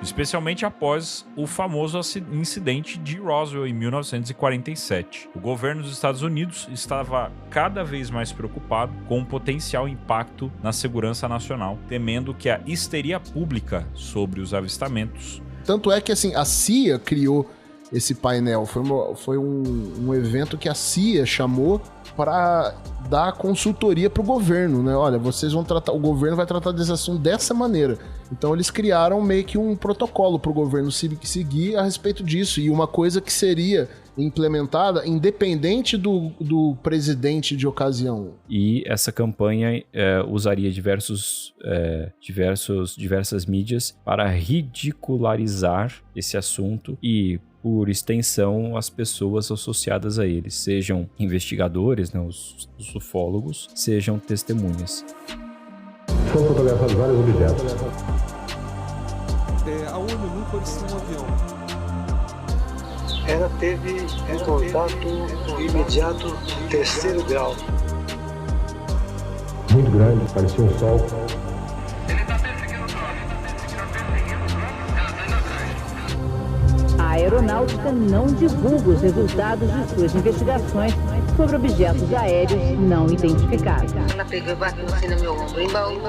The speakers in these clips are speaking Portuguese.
especialmente após o famoso incidente de Roswell em 1947. O governo dos Estados Unidos estava cada vez mais preocupado com o potencial impacto na segurança nacional, temendo que a histeria pública sobre os avistamentos. Tanto é que assim, a CIA criou esse painel. Foi um evento que a CIA chamou para dar consultoria para o governo, né? Olha, o governo vai tratar desse assunto dessa maneira. Então eles criaram meio que um protocolo para o governo seguir a respeito disso, e uma coisa que seria implementada independente do presidente de ocasião. E essa campanha usaria diversas mídias para ridicularizar esse assunto e, por extensão, as pessoas associadas a eles, sejam investigadores, né, os ufólogos, sejam testemunhas. Foram fotografados vários objetos. A ONU nunca ofereceu um avião. Ela teve um contato imediato de terceiro grau. Muito grande, parecia um sol. Ele está perseguindo o drone, ela está indo atrás. A aeronáutica não divulga os resultados de suas investigações sobre objetos aéreos não identificados. Ela pegou e bateu assim no meu ombro, embaú,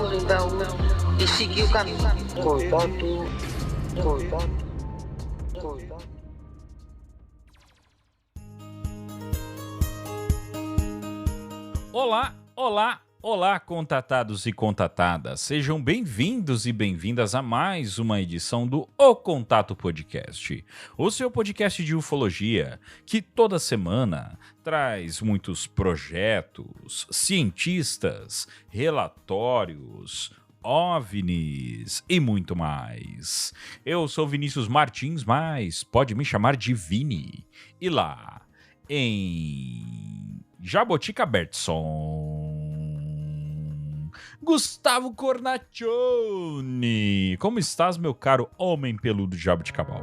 e seguiu o caminho. Contato. Olá, contatados e contatadas. Sejam bem-vindos e bem-vindas a mais uma edição do O Contato Podcast, o seu podcast de ufologia, que toda semana traz muitos projetos, cientistas, relatórios, OVNIs e muito mais. Eu sou Vinícius Martins, mas pode me chamar de Vini. E lá, em Jabotica Bertson, Gustavo Cornaccione. Como estás, meu caro homem peludo de Jaboticabal?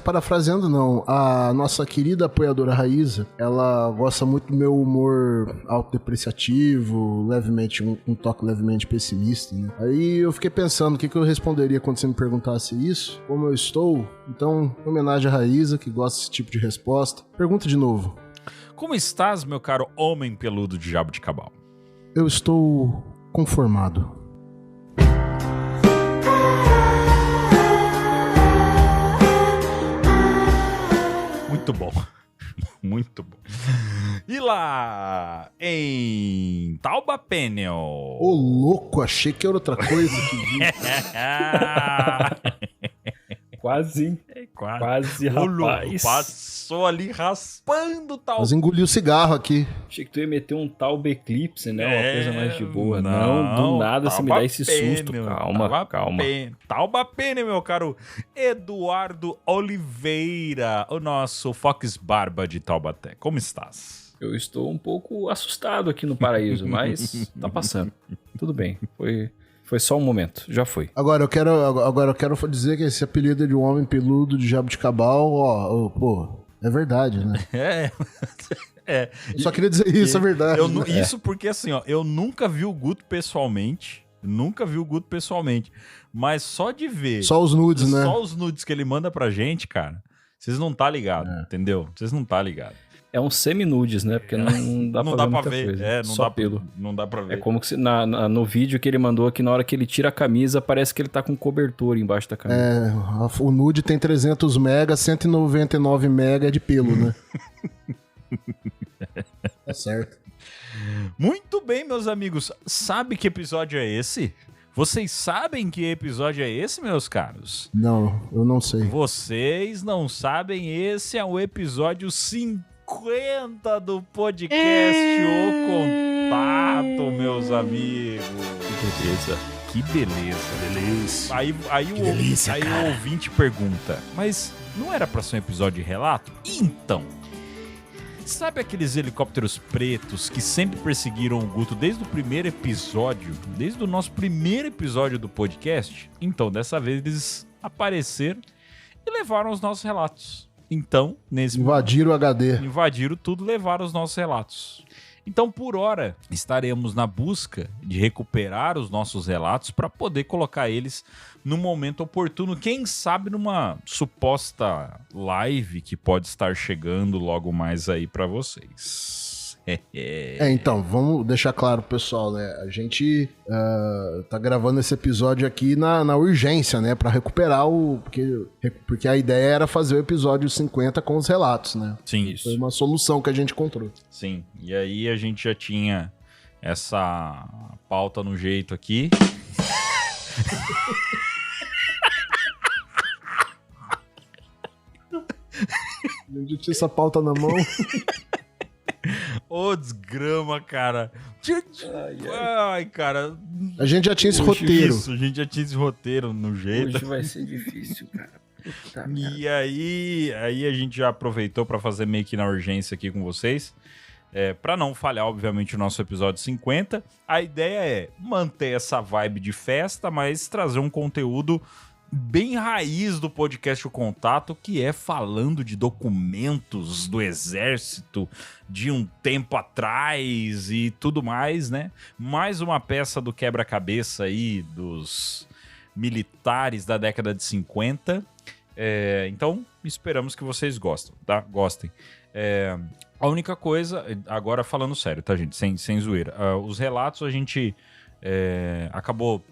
Parafraseando não, a nossa querida apoiadora Raíza, ela gosta muito do meu humor autodepreciativo, levemente, um toque levemente pessimista, né? Aí eu fiquei pensando o que eu responderia quando você me perguntasse isso, como eu estou. Então, em homenagem à Raíza, que gosta desse tipo de resposta, pergunta de novo. Como estás, meu caro homem peludo de Jaboticabal? Eu estou conformado. Muito bom. Muito bom. E lá, em Taubapenel. Ô, louco, achei que era outra coisa que vi. Quase, Ô, louco, rapaz. passou ali raspando tal. Mas engoliu o cigarro aqui. Achei que tu ia meter um Taube Eclipse, né? Uma coisa mais de boa. Não, do nada você me dá esse susto. Calma. Taubapene, meu caro Eduardo Oliveira, o nosso Fox Barba de Taubaté. Como estás? Eu estou um pouco assustado aqui no paraíso, mas tá passando. Tudo bem, foi só um momento, já foi. Agora eu quero dizer que esse apelido de um homem peludo de Jaboticabal, pô, é verdade, né? É. Só queria dizer isso, é verdade. Isso porque assim, ó, eu nunca vi o Guto pessoalmente. Mas só de ver. Só os nudes, né? Só os nudes que ele manda pra gente, cara. Vocês não tá ligado, entendeu? Vocês não tá ligado. É um semi-nudes, né? Porque não dá pra ver muita coisa. Não só dá pelo. Não dá pra ver. É como que no vídeo que ele mandou aqui, na hora que ele tira a camisa, parece que ele tá com cobertor embaixo da camisa. O nude tem 300 mega, 199 mega de pelo, né? Tá certo. Muito bem, meus amigos. Sabe que episódio é esse? Vocês sabem que episódio é esse, meus caros? Não, eu não sei. Vocês não sabem, esse é o episódio 50 do podcast O Contato, meus amigos. Que beleza. Aí o ouvinte pergunta, mas não era pra ser um episódio de relato? Então, sabe aqueles helicópteros pretos que sempre perseguiram o Guto desde o primeiro episódio, desde o nosso primeiro episódio do podcast? Então, dessa vez eles apareceram e levaram os nossos relatos. Então, invadiram o HD. Invadiram tudo, levaram os nossos relatos. Então, por hora, estaremos na busca de recuperar os nossos relatos para poder colocar eles no momento oportuno. Quem sabe numa suposta live que pode estar chegando logo mais aí para vocês. Então, vamos deixar claro, pessoal, né? A gente tá gravando esse episódio aqui na urgência, né? Pra recuperar porque a ideia era fazer o episódio 50 com os relatos, né? Sim, isso. Foi uma solução que a gente encontrou. Sim, e aí a gente já tinha essa pauta no jeito aqui. A gente tinha essa pauta na mão. Ô, desgrama, cara. Ai, cara. A gente já tinha esse roteiro. Isso, a gente já tinha esse roteiro no jeito. Hoje vai ser difícil, cara. Puta E aí a gente já aproveitou pra fazer meio que na urgência aqui com vocês. Pra não falhar, obviamente, o nosso episódio 50. A ideia é manter essa vibe de festa, mas trazer um conteúdo bem raiz do podcast O Contato, que é falando de documentos do exército de um tempo atrás e tudo mais, né? Mais uma peça do quebra-cabeça aí dos militares da década de 50. Então, esperamos que vocês gostem. A única coisa, agora falando sério, tá, gente? Sem zoeira. Os relatos a gente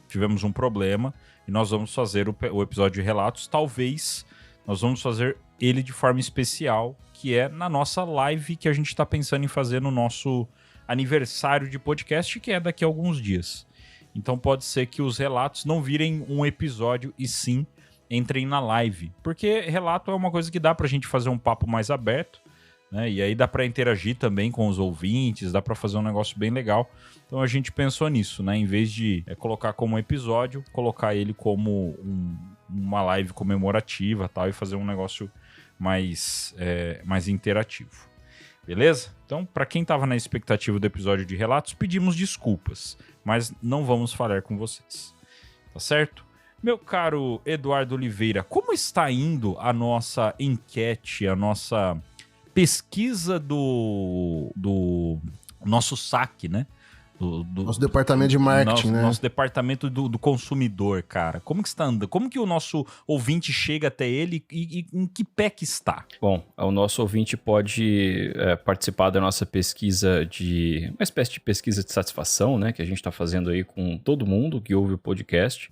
tivemos um problema e nós vamos fazer o episódio de relatos. Talvez nós vamos fazer ele de forma especial, que é na nossa live que a gente tá pensando em fazer no nosso aniversário de podcast, que é daqui a alguns dias. Então pode ser que os relatos não virem um episódio e sim entrem na live. Porque relato é uma coisa que dá pra gente fazer um papo mais aberto, né? E aí dá pra interagir também com os ouvintes, dá pra fazer um negócio bem legal. Então a gente pensou nisso, né? Em vez de colocar como episódio, colocar ele como uma live comemorativa, tal, e fazer um negócio mais interativo. Beleza? Então, pra quem tava na expectativa do episódio de relatos, pedimos desculpas, mas não vamos falhar com vocês. Tá certo? Meu caro Eduardo Oliveira, como está indo a nossa enquete, a nossa pesquisa do nosso saque, né? Nosso departamento de marketing, né? Nosso departamento do consumidor, cara. Como que está andando? Como que o nosso ouvinte chega até ele e em que pé que está? Bom, o nosso ouvinte pode participar da nossa pesquisa uma espécie de pesquisa de satisfação, né? Que a gente está fazendo aí com todo mundo que ouve o podcast,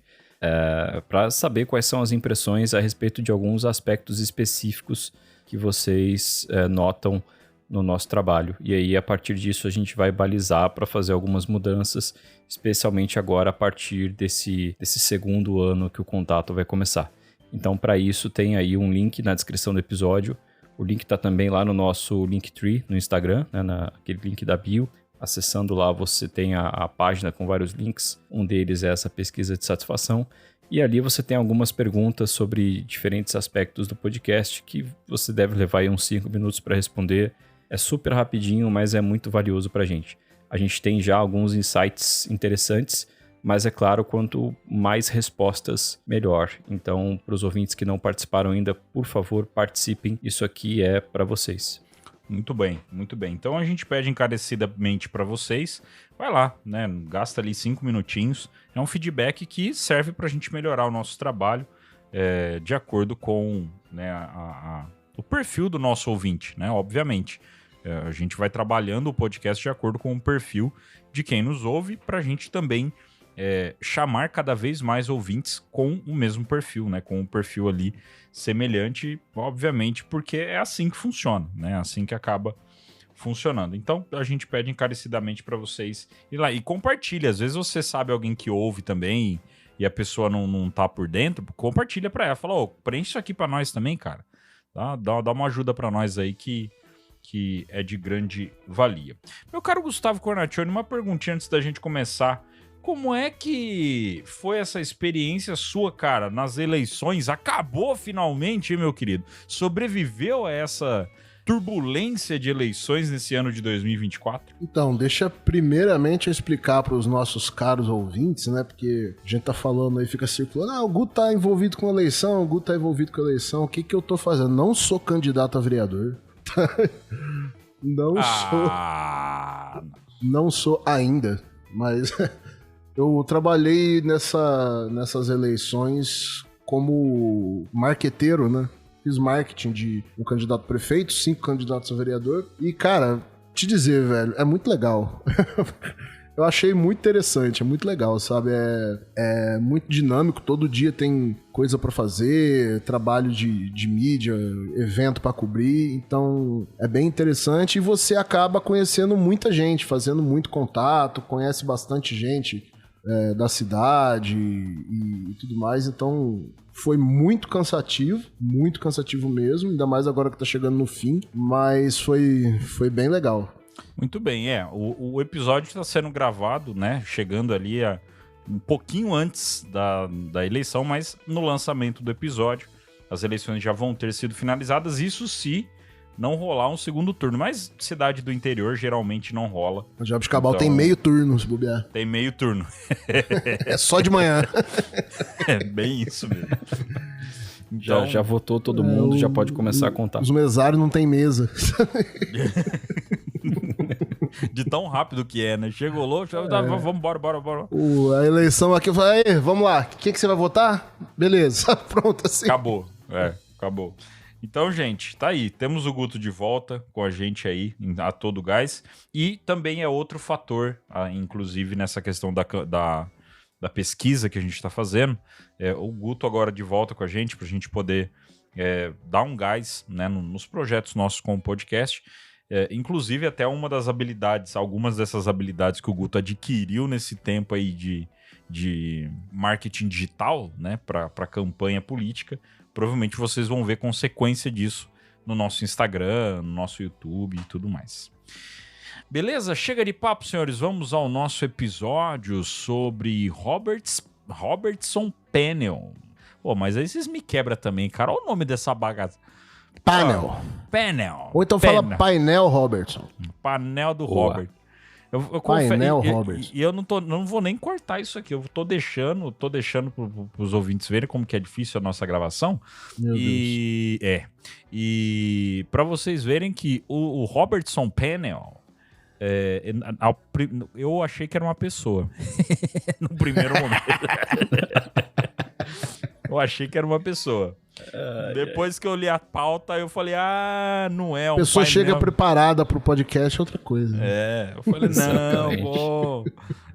para saber quais são as impressões a respeito de alguns aspectos específicos que vocês notam no nosso trabalho. E aí, a partir disso, a gente vai balizar para fazer algumas mudanças, especialmente agora a partir desse segundo ano que o contato vai começar. Então, para isso, tem aí um link na descrição do episódio. O link está também lá no nosso Linktree, no Instagram, né, naquele link da bio. Acessando lá, você tem a página com vários links. Um deles é essa pesquisa de satisfação. E ali você tem algumas perguntas sobre diferentes aspectos do podcast que você deve levar aí uns 5 minutos para responder. É super rapidinho, mas é muito valioso para a gente. A gente tem já alguns insights interessantes, mas é claro, quanto mais respostas, melhor. Então, para os ouvintes que não participaram ainda, por favor, participem. Isso aqui é para vocês. Muito bem, muito bem. Então a gente pede encarecidamente para vocês, vai lá, né? Gasta ali 5 minutinhos. É um feedback que serve para a gente melhorar o nosso trabalho de acordo com, né, o perfil do nosso ouvinte, né? Obviamente. A gente vai trabalhando o podcast de acordo com o perfil de quem nos ouve, para a gente também chamar cada vez mais ouvintes com o mesmo perfil, né? Com um perfil ali semelhante, obviamente, porque é assim que funciona, né? Assim que acaba funcionando. Então, a gente pede encarecidamente para vocês ir lá e compartilha. Às vezes você sabe alguém que ouve também e a pessoa não tá por dentro, compartilha para ela. Fala, preenche isso aqui para nós também, cara. Tá? Dá uma ajuda para nós aí que é de grande valia. Meu caro Gustavo Cornaccioni, uma perguntinha antes da gente começar. Como é que foi essa experiência sua, cara, nas eleições? Acabou finalmente, hein, meu querido? Sobreviveu a essa turbulência de eleições nesse ano de 2024? Então, deixa primeiramente eu explicar para os nossos caros ouvintes, né? Porque a gente tá falando aí, fica circulando, o Guto tá envolvido com a eleição, o que eu tô fazendo? Não sou candidato a vereador. Não sou. Não sou ainda, mas eu trabalhei nessas eleições como marqueteiro, né? Fiz marketing de um candidato a prefeito, 5 candidatos a vereador. E, cara, te dizer, velho, é muito legal. Eu achei muito interessante, é muito legal, sabe? É muito dinâmico, todo dia tem coisa pra fazer, trabalho de mídia, evento pra cobrir, então é bem interessante e você acaba conhecendo muita gente, fazendo muito contato, conhece bastante gente da cidade e tudo mais, então foi muito cansativo mesmo, ainda mais agora que tá chegando no fim, mas foi bem legal. Muito bem, o episódio está sendo gravado, né, chegando ali um pouquinho antes da eleição, mas no lançamento do episódio, as eleições já vão ter sido finalizadas, isso se não rolar um segundo turno, mas cidade do interior geralmente não rola. O Jabuticabal tem meio turno, se bobear. Tem meio turno. É só de manhã. É bem isso mesmo. Então, já votou todo mundo, já pode começar a contar. Os mesários não tem mesa. De tão rápido que é, né? Chegou, vamos, bora. A eleição aqui, eu falei, vamos lá, quem que você vai votar? Beleza, pronto, assim. Acabou. Então, gente, tá aí. Temos o Guto de volta com a gente aí, a todo gás. E também é outro fator, inclusive nessa questão da pesquisa que a gente tá fazendo. O Guto agora de volta com a gente, pra gente poder dar um gás, né, nos projetos nossos com o podcast. Inclusive até algumas dessas habilidades que o Guto adquiriu nesse tempo aí de marketing digital, né, para campanha política, provavelmente vocês vão ver consequência disso no nosso Instagram, no nosso YouTube e tudo mais. Beleza? Chega de papo, senhores, vamos ao nosso episódio sobre Robertson Panel. Pô, mas aí vocês me quebram também, cara, olha o nome dessa bagaça. Panel. Ou então fala painel, Robertson. Painel do Boa. Robert. Painel, Robertson. E eu não vou nem cortar isso aqui. Eu tô deixando pros ouvintes verem como que é difícil a nossa gravação. Meu Deus. E pra vocês verem que o Robertson Panel, eu achei que era uma pessoa. No primeiro momento. Eu achei que era uma pessoa. Depois que eu li a pauta, eu falei, não é um painel. A pessoa chega preparada pro podcast, é outra coisa. Eu falei,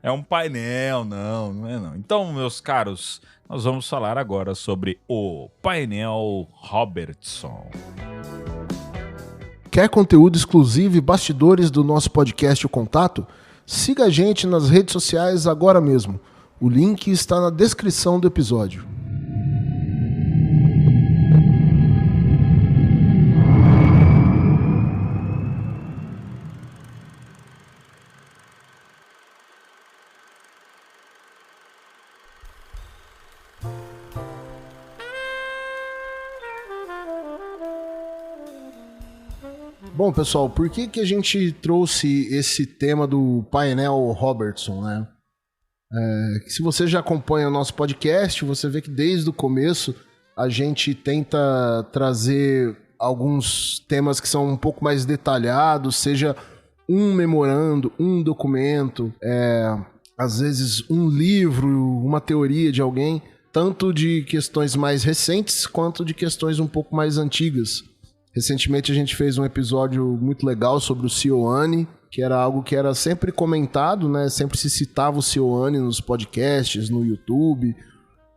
é um painel, não é não. Então, meus caros, nós vamos falar agora sobre o painel Robertson. Quer conteúdo exclusivo e bastidores do nosso podcast O Contato? Siga a gente nas redes sociais agora mesmo. O link está na descrição do episódio. Bom, pessoal, por que a gente trouxe esse tema do painel Robertson, né? Se você já acompanha o nosso podcast, você vê que desde o começo a gente tenta trazer alguns temas que são um pouco mais detalhados, seja um memorando, um documento, às vezes um livro, uma teoria de alguém, tanto de questões mais recentes quanto de questões um pouco mais antigas. Recentemente a gente fez um episódio muito legal sobre o Seoane, que era algo que era sempre comentado, né? Sempre se citava o Seoane nos podcasts, no YouTube,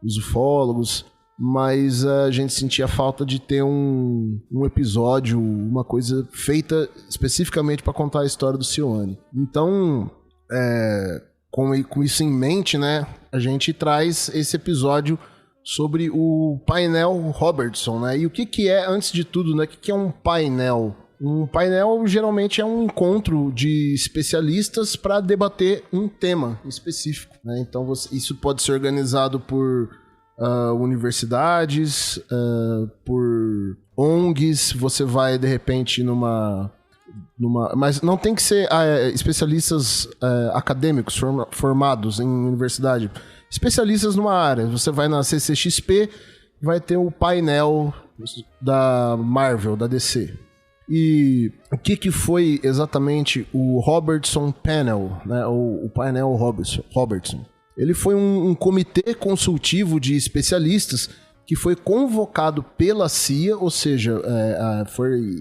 os ufólogos, mas a gente sentia falta de ter um episódio, uma coisa feita especificamente para contar a história do Seoane. Então, com isso em mente, né? A gente traz esse episódio sobre o painel Robertson, né? E o que é, antes de tudo, né? O que é um painel? Um painel geralmente é um encontro de especialistas para debater um tema específico, né? Então isso pode ser organizado por universidades, por ONGs. Você vai de repente mas não tem que ser especialistas acadêmicos formados em universidade. Especialistas numa área. Você vai na CCXP, vai ter o painel da Marvel, da DC. E o que foi exatamente o Robertson Panel, né? O painel Robertson? Ele foi um comitê consultivo de especialistas que foi convocado pela CIA, ou seja,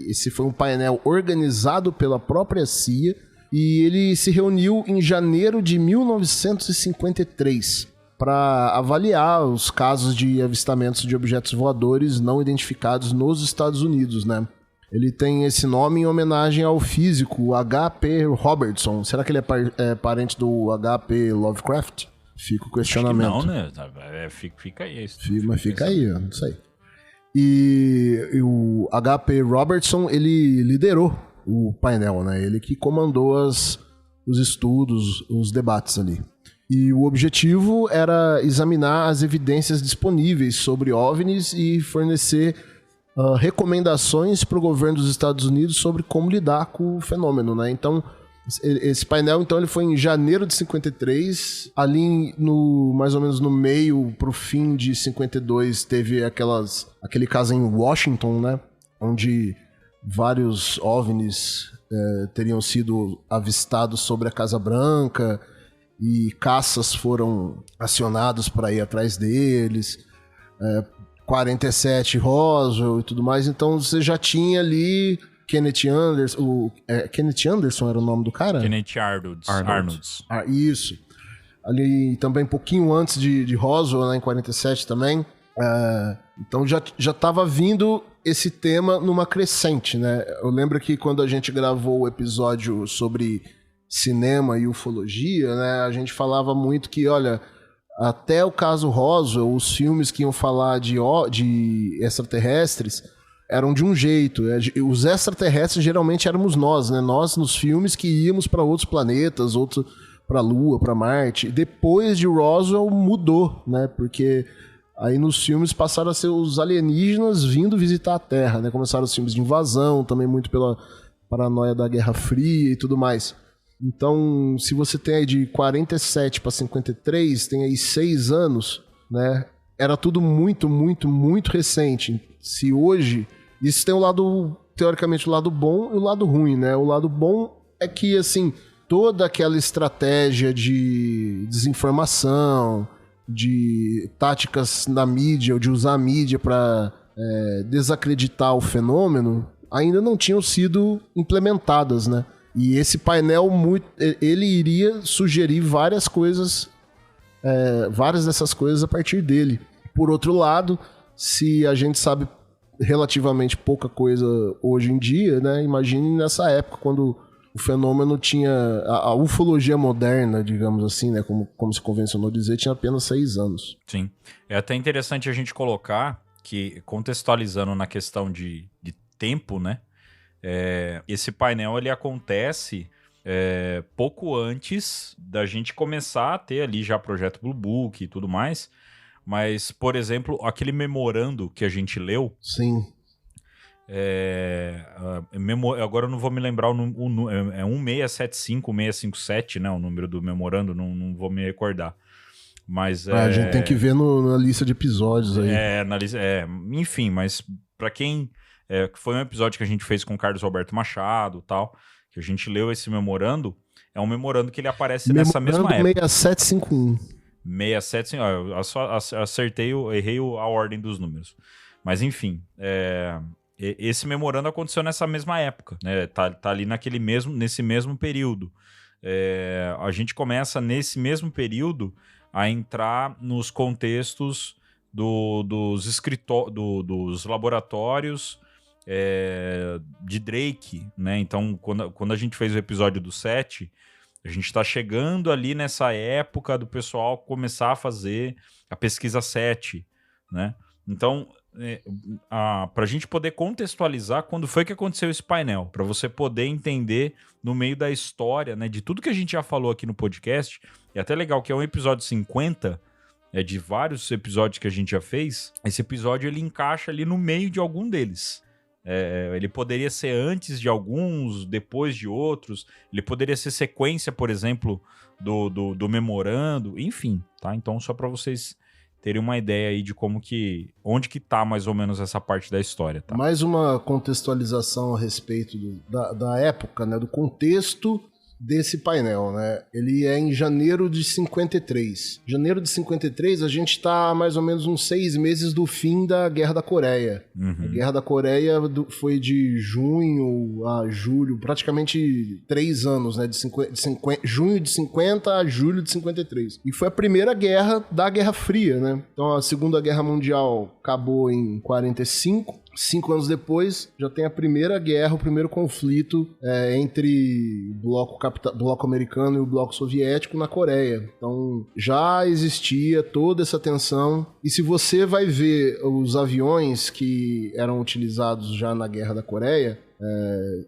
esse foi um painel organizado pela própria CIA, e ele se reuniu em janeiro de 1953 para avaliar os casos de avistamentos de objetos voadores não identificados nos Estados Unidos, né? Ele tem esse nome em homenagem ao físico H.P. Robertson. Será que ele é parente do H.P. Lovecraft? Fica o questionamento. Acho que não, né? Fica aí. Mas fica aí, não sei. E o H.P. Robertson, ele liderou o painel, né? Ele que comandou os estudos, os debates ali. E o objetivo era examinar as evidências disponíveis sobre OVNIs e fornecer recomendações para o governo dos Estados Unidos sobre como lidar com o fenômeno, né? Então, esse painel, então, ele foi em janeiro de 53, ali mais ou menos no meio pro fim de 52 teve aquele caso em Washington, né? Onde vários OVNIs teriam sido avistados sobre a Casa Branca e caças foram acionados para ir atrás deles. 47 Roswell e tudo mais, então você já tinha ali Kenneth Anderson, Kenneth Anderson era o nome do cara? Kenneth Arnolds. Isso. Ali também um pouquinho antes de Roswell, né, em 47 também. Então já estava vindo esse tema numa crescente, né? Eu lembro que quando a gente gravou o episódio sobre cinema e ufologia, né, a gente falava muito que, olha, até o caso Roswell, os filmes que iam falar de extraterrestres eram de um jeito. Os extraterrestres geralmente éramos nós, né? Nós nos filmes que íamos para outros planetas, outros para a Lua, para Marte. Depois de Roswell mudou, né? Porque aí nos filmes passaram a ser os alienígenas vindo visitar a Terra, né? Começaram os filmes de invasão, também muito pela paranoia da Guerra Fria e tudo mais. Então, se você tem aí de 47 para 53, tem aí 6 anos, né? Era tudo muito, muito, muito recente. Se hoje... Isso tem o lado, teoricamente, o lado bom e o lado ruim, né? O lado bom é que, assim, toda aquela estratégia de desinformação, de táticas na mídia, ou de usar a mídia para desacreditar o fenômeno, ainda não tinham sido implementadas, né? E esse painel, ele iria sugerir várias coisas, várias dessas coisas a partir dele. Por outro lado, se a gente sabe relativamente pouca coisa hoje em dia, né? Imagine nessa época, quando o fenômeno tinha... A ufologia moderna, digamos assim, né? Como se convencionou dizer, tinha apenas 6 anos. Sim. É até interessante a gente colocar que, contextualizando na questão de tempo, né? Esse painel ele acontece pouco antes da gente começar a ter ali já projeto Blue Book e tudo mais, mas, por exemplo, aquele memorando que a gente leu... Sim. Agora eu não vou me lembrar é 1675, 1657, né? O número do memorando, não vou me recordar. Mas a gente tem que ver na lista de episódios aí. Enfim, mas para quem... foi um episódio que a gente fez com o Carlos Roberto Machado e tal, que a gente leu esse memorando. É um memorando que ele aparece nessa mesma época. 6751. 67, eu só acertei, errei a ordem dos números. Mas enfim, esse memorando aconteceu nessa mesma época, né? Tá ali nesse mesmo período. A gente começa nesse mesmo período a entrar nos contextos dos laboratórios de Drake, né? Então, quando a gente fez o episódio do 7, a gente está chegando ali nessa época do pessoal começar a fazer a pesquisa 7, né? Então, para a gente poder contextualizar quando foi que aconteceu esse painel, para você poder entender no meio da história, né, de tudo que a gente já falou aqui no podcast, é até legal que é um episódio 50, de vários episódios que a gente já fez, esse episódio ele encaixa ali no meio de algum deles. Ele poderia ser antes de alguns, depois de outros, ele poderia ser sequência, por exemplo, do memorando, enfim, tá? Então, só para vocês terem uma ideia aí de onde que tá mais ou menos essa parte da história, tá? Mais uma contextualização a respeito da época, né, do contexto desse painel, né? Ele é em janeiro de 53. Janeiro de 53, a gente tá mais ou menos uns 6 meses do fim da Guerra da Coreia. A Guerra da Coreia foi de junho a julho, praticamente 3 anos, né? Junho de 50 a julho de 53. E foi a primeira guerra da Guerra Fria, né? Então a Segunda Guerra Mundial acabou em 45. 5 anos depois, já tem a primeira guerra, o primeiro conflito entre o bloco americano e o bloco soviético na Coreia. Então, já existia toda essa tensão. E se você vai ver os aviões que eram utilizados já na Guerra da Coreia,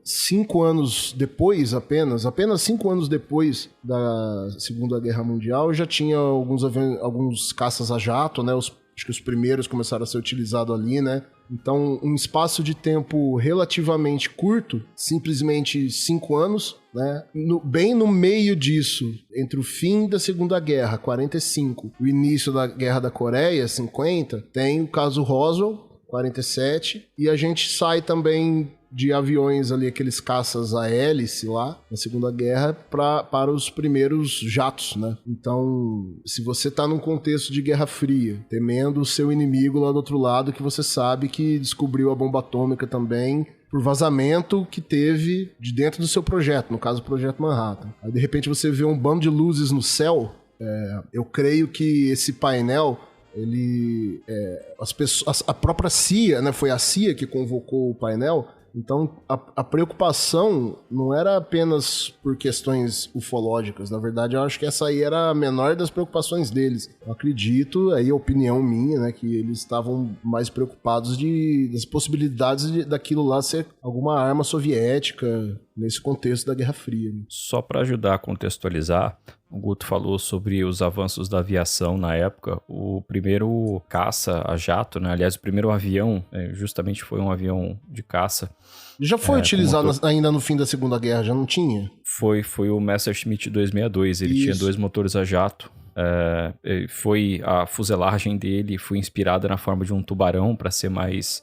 5 anos depois apenas 5 anos depois da Segunda Guerra Mundial, já tinha alguns caças a jato, né? Acho que os primeiros começaram a ser utilizados ali, né? Então, um espaço de tempo relativamente curto, simplesmente 5 anos, né? Bem no meio disso, entre o fim da Segunda Guerra, 45, e o início da Guerra da Coreia, 50, tem o caso Roswell, 47, e a gente sai também de aviões ali, aqueles caças a hélice lá, na Segunda Guerra, para os primeiros jatos, né? Então, se você tá num contexto de Guerra Fria, temendo o seu inimigo lá do outro lado, que você sabe que descobriu a bomba atômica também, por vazamento que teve de dentro do seu projeto, no caso o Projeto Manhattan. Aí, de repente, você vê um bando de luzes no céu. Eu creio que esse painel, ele... a própria CIA, né? Foi a CIA que convocou o painel. Então, a preocupação não era apenas por questões ufológicas. Na verdade, eu acho que essa aí era a menor das preocupações deles. Eu acredito, aí é opinião minha, né, que eles estavam mais preocupados das possibilidades daquilo lá ser alguma arma soviética nesse contexto da Guerra Fria. Né? Só para ajudar a contextualizar, o Guto falou sobre os avanços da aviação na época. O primeiro caça a jato, né? Aliás, o primeiro avião, justamente foi um avião de caça. Já foi utilizado ainda no fim da Segunda Guerra, já não tinha? Foi o Messerschmitt 262, ele tinha 2 motores a jato. A fuselagem dele foi inspirada na forma de um tubarão para ser mais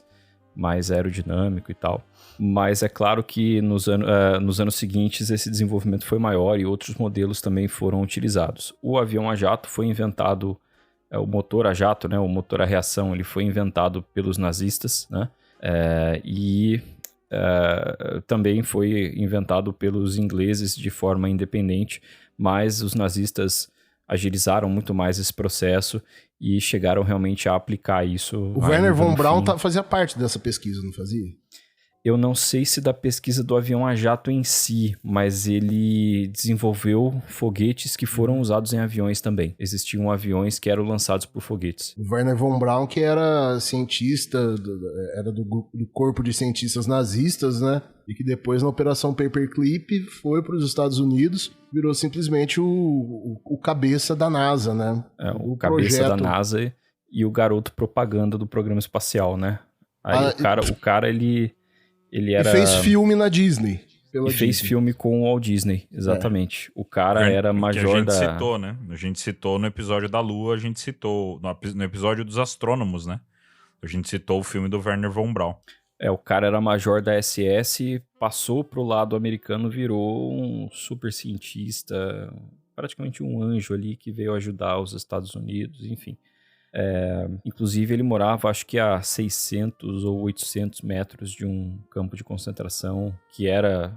aerodinâmico e tal. Mas é claro que nos anos seguintes esse desenvolvimento foi maior e outros modelos também foram utilizados. O avião a jato foi inventado, o motor a jato, né, o motor a reação, ele foi inventado pelos nazistas, né, também foi inventado pelos ingleses de forma independente, mas os nazistas agilizaram muito mais esse processo e chegaram realmente a aplicar isso. O Wernher von Braun fazia parte dessa pesquisa, não fazia? Eu não sei se da pesquisa do avião a jato em si, mas ele desenvolveu foguetes que foram usados em aviões também. Existiam aviões que eram lançados por foguetes. O Wernher von Braun, que era cientista, era do corpo de cientistas nazistas, né? E que depois, na Operação Paperclip, foi para os Estados Unidos, virou simplesmente o cabeça da NASA, né? O cabeça da NASA e o garoto propaganda do programa espacial, né? Aí o cara, ele era... E fez filme na Disney. Fez filme com o Walt Disney, exatamente. O cara era major da... A gente citou, né? A gente citou no episódio da Lua, a gente citou... No episódio dos astrônomos, né? A gente citou o filme do Wernher von Braun. O cara era major da SS, passou pro lado americano, virou um super cientista, praticamente um anjo ali que veio ajudar os Estados Unidos, enfim. Inclusive ele morava acho que a 600 ou 800 metros de um campo de concentração que era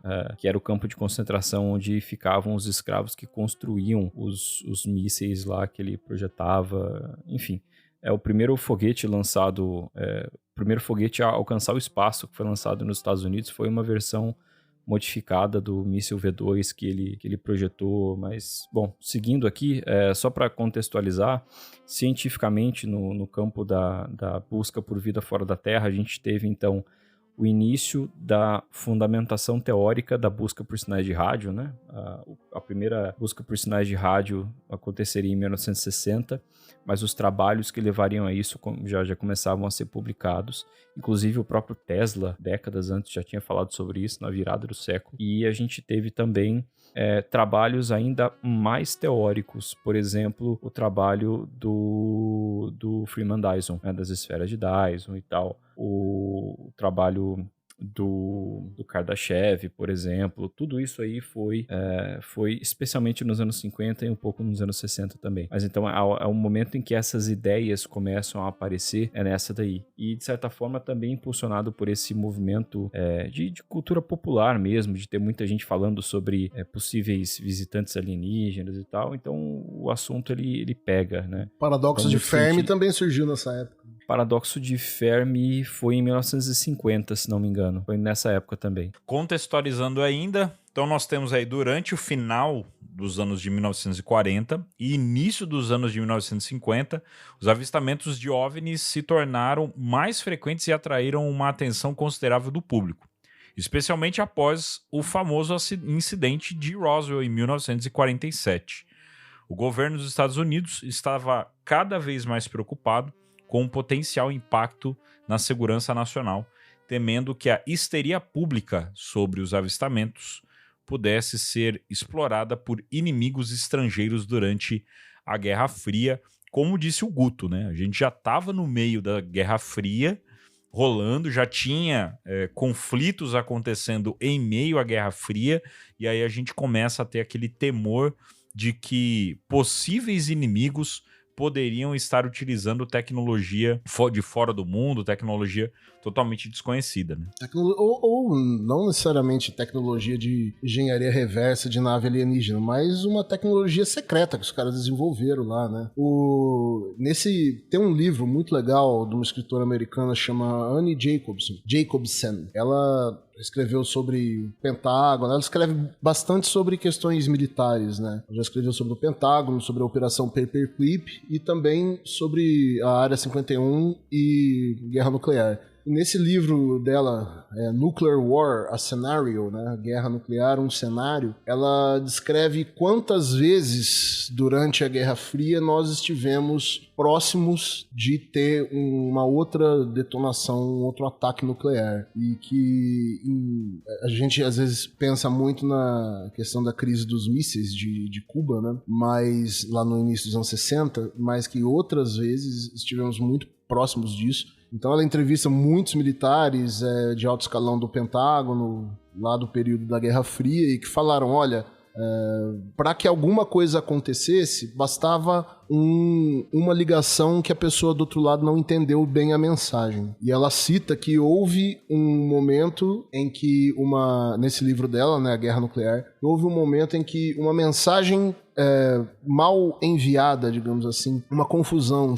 o campo de concentração onde ficavam os escravos que construíam os mísseis lá que ele projetava, enfim. O primeiro foguete lançado, o primeiro foguete a alcançar o espaço que foi lançado nos Estados Unidos foi uma versão modificada do míssil V2 que ele projetou, mas, bom, seguindo aqui, só para contextualizar, cientificamente no campo da busca por vida fora da Terra, a gente teve, então, o início da fundamentação teórica da busca por sinais de rádio, né? A primeira busca por sinais de rádio aconteceria em 1960, mas os trabalhos que levariam a isso já começavam a ser publicados. Inclusive o próprio Tesla, décadas antes, já tinha falado sobre isso na virada do século. E a gente teve também trabalhos ainda mais teóricos. Por exemplo, o trabalho do Freeman Dyson, né, das esferas de Dyson e tal. O trabalho do Kardashev, por exemplo. Tudo isso aí foi especialmente nos anos 50 e um pouco nos anos 60 também. Mas então é um momento em que essas ideias começam a aparecer, nessa daí. E de certa forma também impulsionado por esse movimento de cultura popular mesmo, de ter muita gente falando sobre possíveis visitantes alienígenas e tal. Então o assunto ele pega, né? O paradoxo de Fermi também surgiu nessa época. O paradoxo de Fermi foi em 1950, se não me engano. Foi nessa época também. Contextualizando ainda, então nós temos aí durante o final dos anos de 1940 e início dos anos de 1950, os avistamentos de OVNIs se tornaram mais frequentes e atraíram uma atenção considerável do público, especialmente após o famoso incidente de Roswell em 1947. O governo dos Estados Unidos estava cada vez mais preocupado com o potencial impacto na segurança nacional, temendo que a histeria pública sobre os avistamentos pudesse ser explorada por inimigos estrangeiros durante a Guerra Fria, como disse o Guto, né? A gente já estava no meio da Guerra Fria, rolando, já tinha conflitos acontecendo em meio à Guerra Fria, e aí a gente começa a ter aquele temor de que possíveis inimigos poderiam estar utilizando tecnologia de fora do mundo, tecnologia totalmente desconhecida, né? Ou não necessariamente tecnologia de engenharia reversa de nave alienígena, mas uma tecnologia secreta que os caras desenvolveram lá, né? Tem um livro muito legal de uma escritora americana chamada Annie Jacobsen. Ela escreveu sobre o Pentágono, ela escreve bastante sobre questões militares, né? Ela já escreveu sobre o Pentágono, sobre a Operação Paperclip e também sobre a Área 51 e guerra nuclear. E nesse livro dela, Nuclear War, a Scenario, né? Guerra Nuclear, um cenário, ela descreve quantas vezes durante a Guerra Fria nós estivemos próximos de ter uma outra detonação, um outro ataque nuclear. E que a gente às vezes pensa muito na questão da crise dos mísseis de Cuba, né? Mas lá no início dos anos 60, mas que outras vezes estivemos muito próximos disso. Então ela entrevista muitos militares de alto escalão do Pentágono, lá do período da Guerra Fria, e que falaram, olha, para que alguma coisa acontecesse, bastava uma ligação que a pessoa do outro lado não entendeu bem a mensagem. E ela cita que houve um momento em que nesse livro dela, né, A Guerra Nuclear, houve um momento em que uma mensagem mal enviada, digamos assim, uma confusão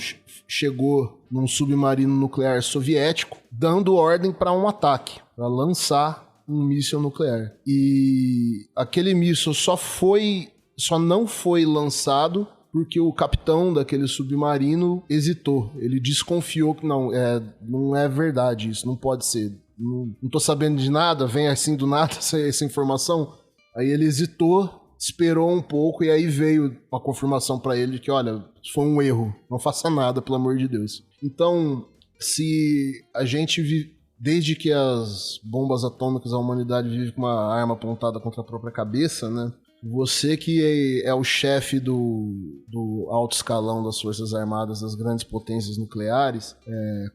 chegou num submarino nuclear soviético, dando ordem para um ataque, para lançar um míssil nuclear. E aquele míssil só não foi lançado porque o capitão daquele submarino hesitou. Ele desconfiou que não é verdade isso, não pode ser. Não tô sabendo de nada, vem assim do nada essa informação. Aí ele hesitou, esperou um pouco e aí veio uma confirmação para ele de que, olha, isso foi um erro, não faça nada, pelo amor de Deus. Então, se a gente desde que as bombas atômicas, a humanidade vive com uma arma apontada contra a própria cabeça, né? Você que é o chefe do alto escalão das Forças Armadas das grandes potências nucleares,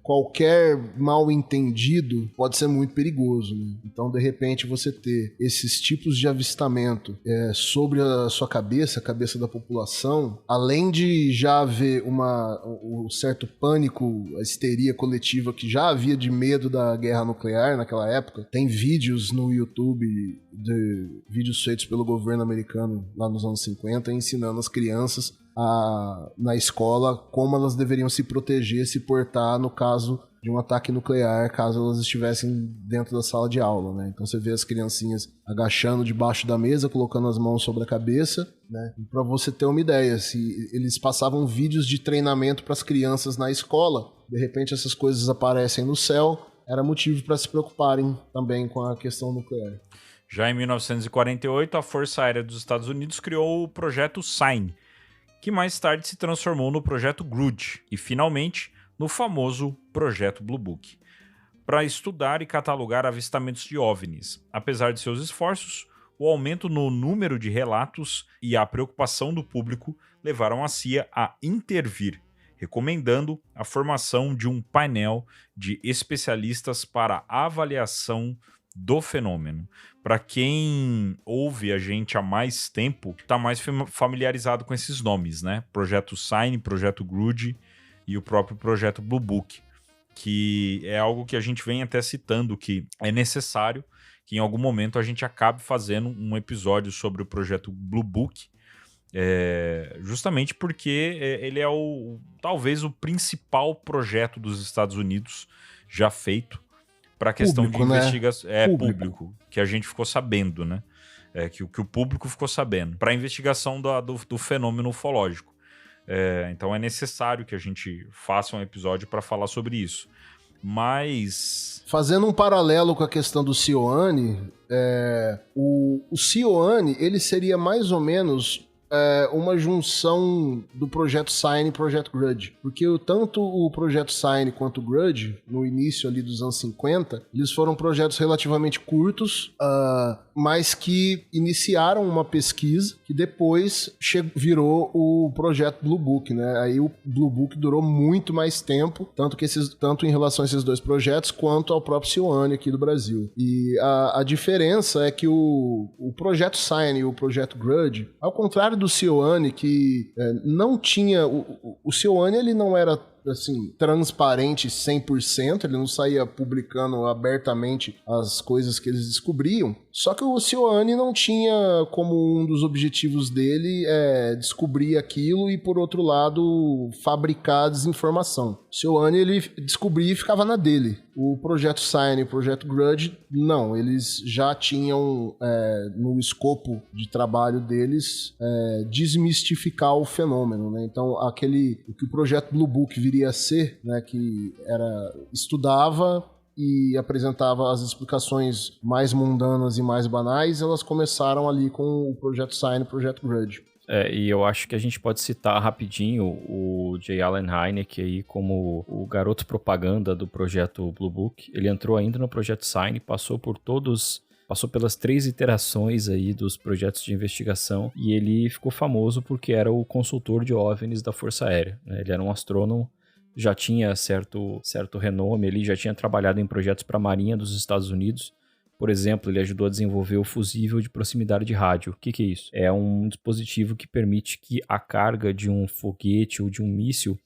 qualquer mal entendido pode ser muito perigoso, né? Então, de repente, você ter esses tipos de avistamento sobre a sua cabeça, a cabeça da população, além de já haver um certo pânico, a histeria coletiva que já havia de medo da guerra nuclear naquela época, tem vídeos no YouTube, vídeos feitos pelo governo americano lá nos anos 50, ensinando as crianças na escola como elas deveriam se proteger, se portar no caso de um ataque nuclear, caso elas estivessem dentro da sala de aula, né? Então você vê as criancinhas agachando debaixo da mesa, colocando as mãos sobre a cabeça, né? Para você ter uma ideia, se eles passavam vídeos de treinamento para as crianças na escola, de repente essas coisas aparecem no céu, era motivo para se preocuparem também com a questão nuclear. Já em 1948, a Força Aérea dos Estados Unidos criou o Projeto Sign, que mais tarde se transformou no Projeto Grudge e, finalmente, no famoso Projeto Blue Book, para estudar e catalogar avistamentos de OVNIs. Apesar de seus esforços, o aumento no número de relatos e a preocupação do público levaram a CIA a intervir, recomendando a formação de um painel de especialistas para avaliação do fenômeno. Para quem ouve a gente há mais tempo, está mais familiarizado com esses nomes, né? Projeto Sign, Projeto Grudge e o próprio Projeto Blue Book, que é algo que a gente vem até citando, que é necessário que em algum momento a gente acabe fazendo um episódio sobre o Projeto Blue Book, justamente porque ele é talvez o principal projeto dos Estados Unidos já feito para a questão Público, de né? investigação. Público, que a gente ficou sabendo, né? Que o público ficou sabendo, para a investigação do fenômeno ufológico. Então é necessário que a gente faça um episódio para falar sobre isso. Mas... Fazendo um paralelo com a questão do Sioane, o Sioane, ele seria mais ou menos uma junção do Projeto Sign e Projeto Grudge. Porque tanto o Projeto Sign quanto o Grudge, no início ali dos anos 50, eles foram projetos relativamente curtos, mas que iniciaram uma pesquisa que depois virou o Projeto Blue Book, né? Aí o Blue Book durou muito mais tempo, tanto em relação a esses dois projetos, quanto ao próprio Sioane aqui do Brasil. E a diferença é que o Projeto Sign e o Projeto Grudge, ao contrário do Sioane, que não tinha... O Sioane, ele não era assim, transparente 100%, ele não saía publicando abertamente as coisas que eles descobriam. Só que o Sioane não tinha como um dos objetivos dele descobrir aquilo e, por outro lado, fabricar desinformação. O Sioane, ele descobria e ficava na dele. O Projeto Sign e o Projeto Grudge, não, eles já tinham no escopo de trabalho deles desmistificar o fenômeno, né? Então, o que o Projeto Blue Book viria a ser, né, que estudava e apresentava as explicações mais mundanas e mais banais, elas começaram ali com o Projeto Sign e o Projeto Grudge. E eu acho que a gente pode citar rapidinho o J. Allen Hynek aí como o garoto propaganda do Projeto Blue Book. Ele entrou ainda no Projeto Sign, passou pelas 3 iterações aí dos projetos de investigação e ele ficou famoso porque era o consultor de OVNIs da Força Aérea, né? Ele era um astrônomo, já tinha certo renome, ele já tinha trabalhado em projetos para a Marinha dos Estados Unidos. Por exemplo, ele ajudou a desenvolver o fusível de proximidade de rádio. O que é isso? É um dispositivo que permite que a carga de um foguete ou de um míssil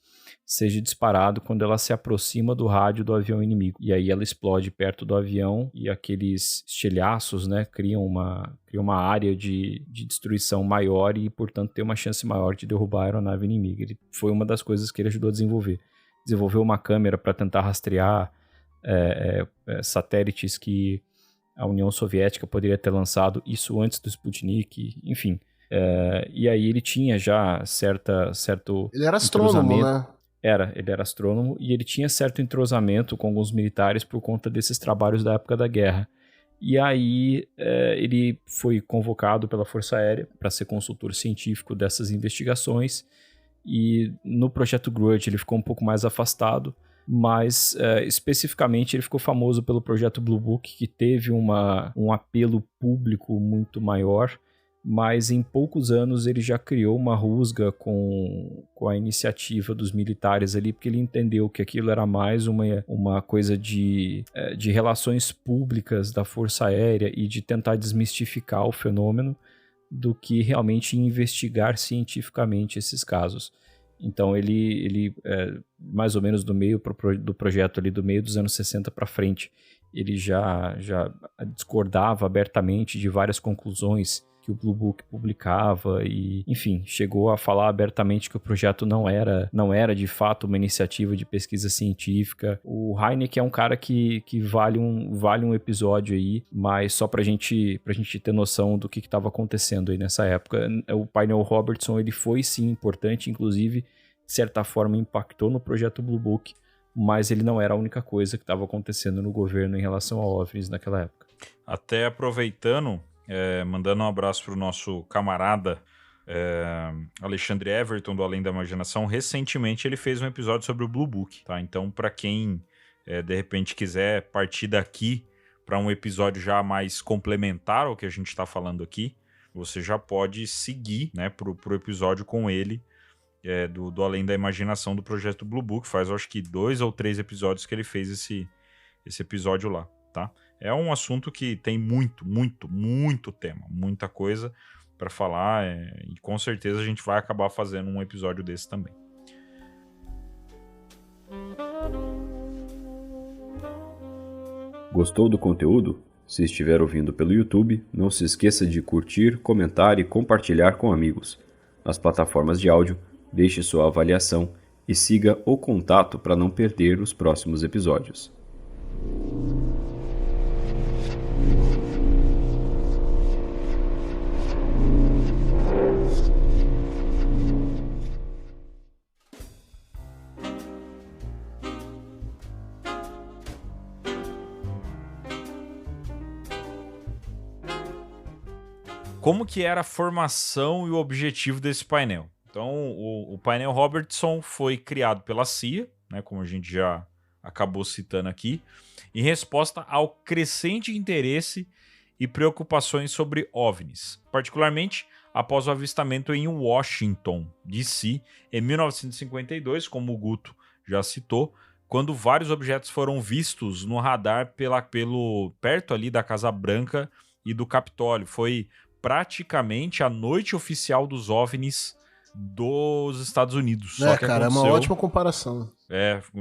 seja disparado quando ela se aproxima do rádio do avião inimigo. E aí ela explode perto do avião e aqueles estilhaços, né, criam uma área de destruição maior e, portanto, tem uma chance maior de derrubar a aeronave inimiga. Ele foi uma das coisas que ele ajudou a desenvolver. Desenvolveu uma câmera para tentar rastrear satélites que a União Soviética poderia ter lançado, isso antes do Sputnik, enfim. E aí ele tinha já certo Ele era astrônomo, né? Ele era astrônomo e ele tinha certo entrosamento com alguns militares por conta desses trabalhos da época da guerra. E aí ele foi convocado pela Força Aérea para ser consultor científico dessas investigações e no Projeto Grudge ele ficou um pouco mais afastado, mas especificamente ele ficou famoso pelo Projeto Blue Book, que teve um apelo público muito maior, mas em poucos anos ele já criou uma rusga com a iniciativa dos militares ali, porque ele entendeu que aquilo era mais uma coisa de relações públicas da Força Aérea e de tentar desmistificar o fenômeno do que realmente investigar cientificamente esses casos. Então ele mais ou menos do meio do projeto ali, do meio dos anos 60 para frente, ele já discordava abertamente de várias conclusões que o Blue Book publicava e, enfim, chegou a falar abertamente que o projeto não era de fato uma iniciativa de pesquisa científica. O Hynek é um cara que vale um episódio aí, mas só pra gente ter noção do que estava acontecendo aí nessa época. O painel Robertson, ele foi sim importante, inclusive, de certa forma impactou no projeto Blue Book, mas ele não era a única coisa que estava acontecendo no governo em relação a OVNIs naquela época. Até aproveitando, mandando um abraço para o nosso camarada Alexandre Everton, do Além da Imaginação. Recentemente ele fez um episódio sobre o Blue Book, tá? Então, para quem de repente quiser partir daqui um episódio já mais complementar ao que a gente está falando aqui, você já pode seguir, né, pro episódio com ele, do Além da Imaginação, do Projeto Blue Book. Faz, eu acho que 2 ou 3 episódios que ele fez esse episódio lá, tá? É um assunto que tem muito tema, muita coisa para falar, e com certeza a gente vai acabar fazendo um episódio desse também. Gostou do conteúdo? Se estiver ouvindo pelo YouTube, não se esqueça de curtir, comentar e compartilhar com amigos. Nas plataformas de áudio, deixe sua avaliação e siga o contato para não perder os próximos episódios. Como que era a formação e o objetivo desse painel? Então, o painel Robertson foi criado pela CIA, né, como a gente já acabou citando aqui, em resposta ao crescente interesse e preocupações sobre OVNIs, particularmente após o avistamento em Washington, D.C., em 1952, como o Guto já citou, quando vários objetos foram vistos no radar perto ali da Casa Branca e do Capitólio. Foi praticamente a noite oficial dos OVNIs dos Estados Unidos. Só que cara, é uma ótima comparação.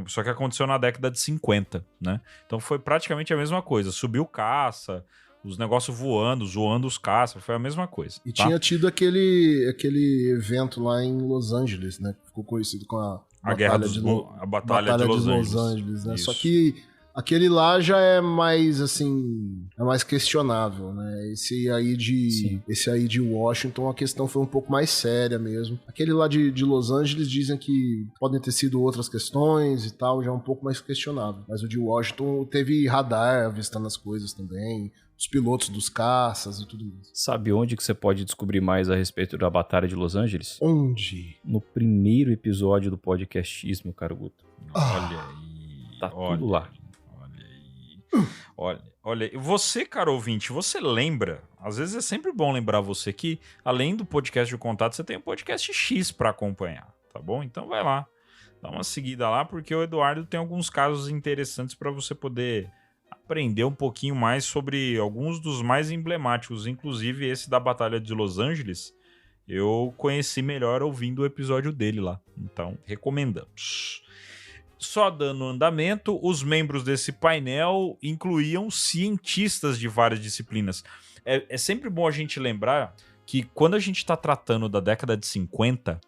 Só que aconteceu na década de 50, né? Então foi praticamente a mesma coisa. Subiu caça, os negócios zoando os caças, foi a mesma coisa. E tinha tido aquele evento lá em Los Angeles, né? Que ficou conhecido com a Batalha de Los Angeles, né? Isso. Só que aquele lá já é mais, assim, é mais questionável, né? Esse aí de Washington, a questão foi um pouco mais séria mesmo. Aquele lá de Los Angeles dizem que podem ter sido outras questões e tal, já é um pouco mais questionável. Mas o de Washington teve radar avistando as coisas também, os pilotos dos caças e tudo mais. Sabe onde que você pode descobrir mais a respeito da Batalha de Los Angeles? Onde? No primeiro episódio do Podcastismo, caro Guto. Olha aí. Tá tudo lá. Olha, você, caro ouvinte, você lembra? Às vezes é sempre bom lembrar você que, além do podcast de contato, você tem o podcast X para acompanhar, tá bom? Então vai lá, dá uma seguida lá, porque o Eduardo tem alguns casos interessantes para você poder aprender um pouquinho mais sobre alguns dos mais emblemáticos, inclusive esse da Batalha de Los Angeles. Eu conheci melhor ouvindo o episódio dele lá, então recomendamos. Só dando andamento, os membros desse painel incluíam cientistas de várias disciplinas. É sempre bom a gente lembrar que quando a gente está tratando da década de 50,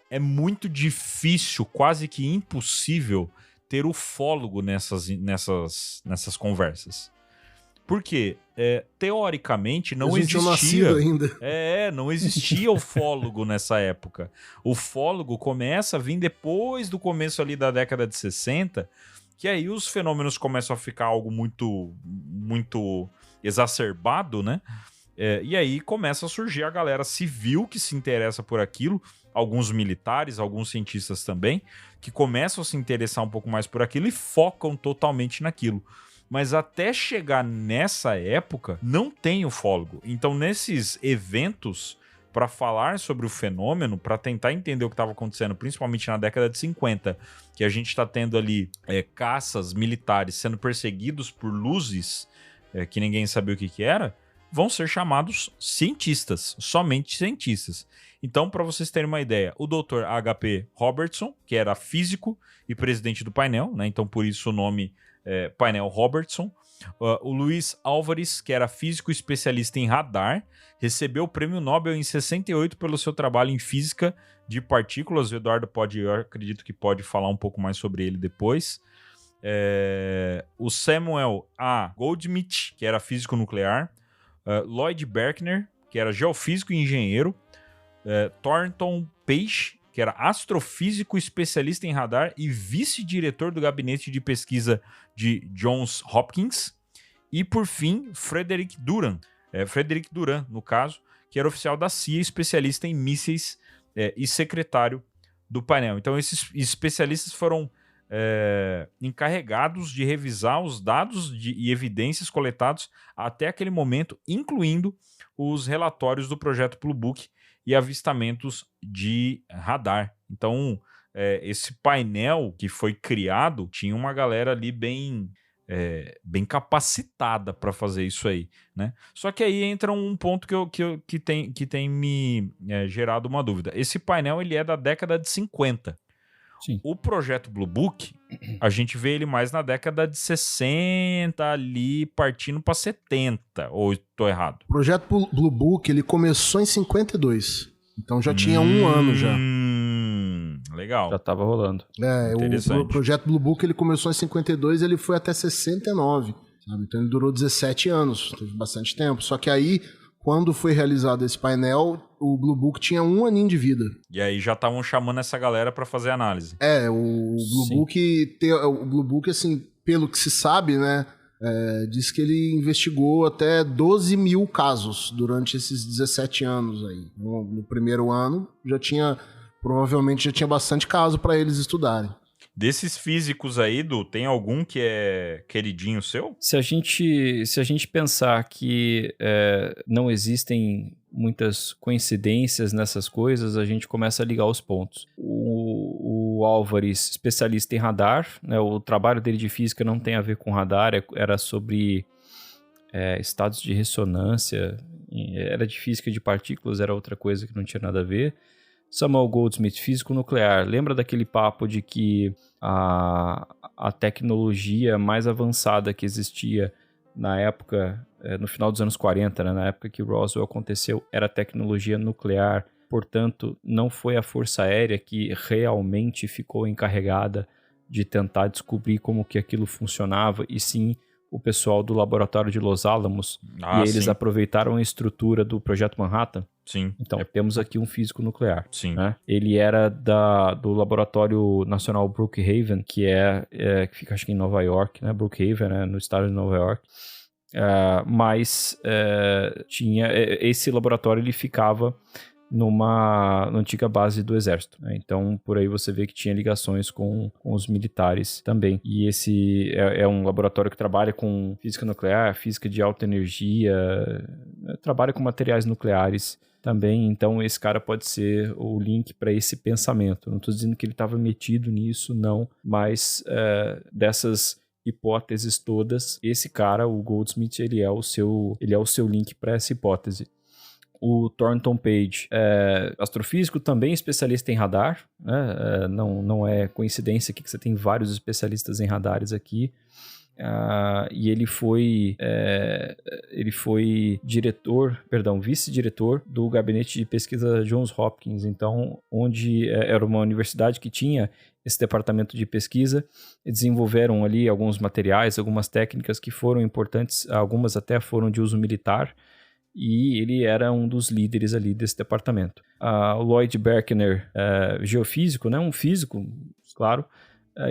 é muito difícil, quase que impossível, ter ufólogo nessas conversas. Por quê? Teoricamente não existia. Ainda. Não existia ufólogo nessa época. O ufólogo começa a vir depois do começo ali da década de 60, que aí os fenômenos começam a ficar algo muito, muito exacerbado, né? E aí começa a surgir a galera civil que se interessa por aquilo, alguns militares, alguns cientistas também, que começam a se interessar um pouco mais por aquilo e focam totalmente naquilo. Mas até chegar nessa época, não tem ufólogo. Então, nesses eventos, para falar sobre o fenômeno, para tentar entender o que estava acontecendo, principalmente na década de 50, que a gente está tendo ali caças militares sendo perseguidos por luzes que ninguém sabia o que era, vão ser chamados cientistas, somente cientistas. Então, para vocês terem uma ideia, o Dr. H.P. Robertson, que era físico e presidente do painel, né? Então por isso o nome painel Robertson. O Luiz Álvares, que era físico especialista em radar, recebeu o prêmio Nobel em 68 pelo seu trabalho em física de partículas. O Eduardo eu acredito que pode falar um pouco mais sobre ele depois. O Samuel A. Goldschmidt, que era físico nuclear. Lloyd Berkner, que era geofísico e engenheiro. Thornton Page, que era astrofísico especialista em radar e vice-diretor do gabinete de pesquisa de Johns Hopkins. E, por fim, Frederick Duran, no caso, que era oficial da CIA, especialista em mísseis e secretário do painel. Então, esses especialistas foram encarregados de revisar os dados e evidências coletados até aquele momento, incluindo os relatórios do projeto Blue Book e avistamentos de radar. Então, esse painel que foi criado tinha uma galera ali bem capacitada para fazer isso aí, né? Só que aí entra um ponto que tem me gerado uma dúvida. Esse painel ele é da década de 50. Sim. O projeto Blue Book, a gente vê ele mais na década de 60, ali partindo para 70, ou estou errado? O projeto Blue Book, ele começou em 52. Então já tinha um ano já. Legal. Já tava rolando. O projeto Blue Book, ele começou em 52 e ele foi até 69. Sabe? Então ele durou 17 anos, teve bastante tempo. Só que aí, quando foi realizado esse painel, o Blue Book tinha um aninho de vida. E aí já estavam chamando essa galera para fazer análise. O Blue Book, assim, pelo que se sabe, né, diz que ele investigou até 12 mil casos durante esses 17 anos aí. No primeiro ano, provavelmente já tinha bastante caso para eles estudarem. Desses físicos aí, tem algum que é queridinho seu? Se a gente pensar que não existem muitas coincidências nessas coisas, a gente começa a ligar os pontos. O Álvares, especialista em radar, né, o trabalho dele de física não tem a ver com radar, era sobre estados de ressonância, era de física de partículas, era outra coisa que não tinha nada a ver. Samuel Goldsmith, físico nuclear, lembra daquele papo de que a tecnologia mais avançada que existia na época, no final dos anos 40, né, na época que Roswell aconteceu, era tecnologia nuclear, portanto, não foi a Força Aérea que realmente ficou encarregada de tentar descobrir como que aquilo funcionava, e sim o pessoal do laboratório de Los Alamos, e eles aproveitaram a estrutura do Projeto Manhattan. Sim. Então, temos aqui um físico nuclear. Sim. Né? Ele era do Laboratório Nacional Brookhaven, que fica, acho que em Nova York, né? Brookhaven, né? No estado de Nova York. Mas tinha esse laboratório, ele ficava numa antiga base do exército, né? Então por aí você vê que tinha ligações com os militares também, e esse é um laboratório que trabalha com física nuclear, física de alta energia, trabalha com materiais nucleares também. Então esse cara pode ser o link para esse pensamento. Não estou dizendo que ele estava metido nisso, não, mas dessas hipóteses todas, esse cara, o Goldsmith, ele é o seu link para essa hipótese. O Thornton Page é astrofísico, também especialista em radar, né? Não é coincidência aqui que você tem vários especialistas em radares aqui. E ele foi vice-diretor do gabinete de pesquisa Johns Hopkins, então, onde era uma universidade que tinha esse departamento de pesquisa, e desenvolveram ali alguns materiais, algumas técnicas que foram importantes, algumas até foram de uso militar, e ele era um dos líderes ali desse departamento. O Lloyd Berkner, geofísico, né? Um físico, claro,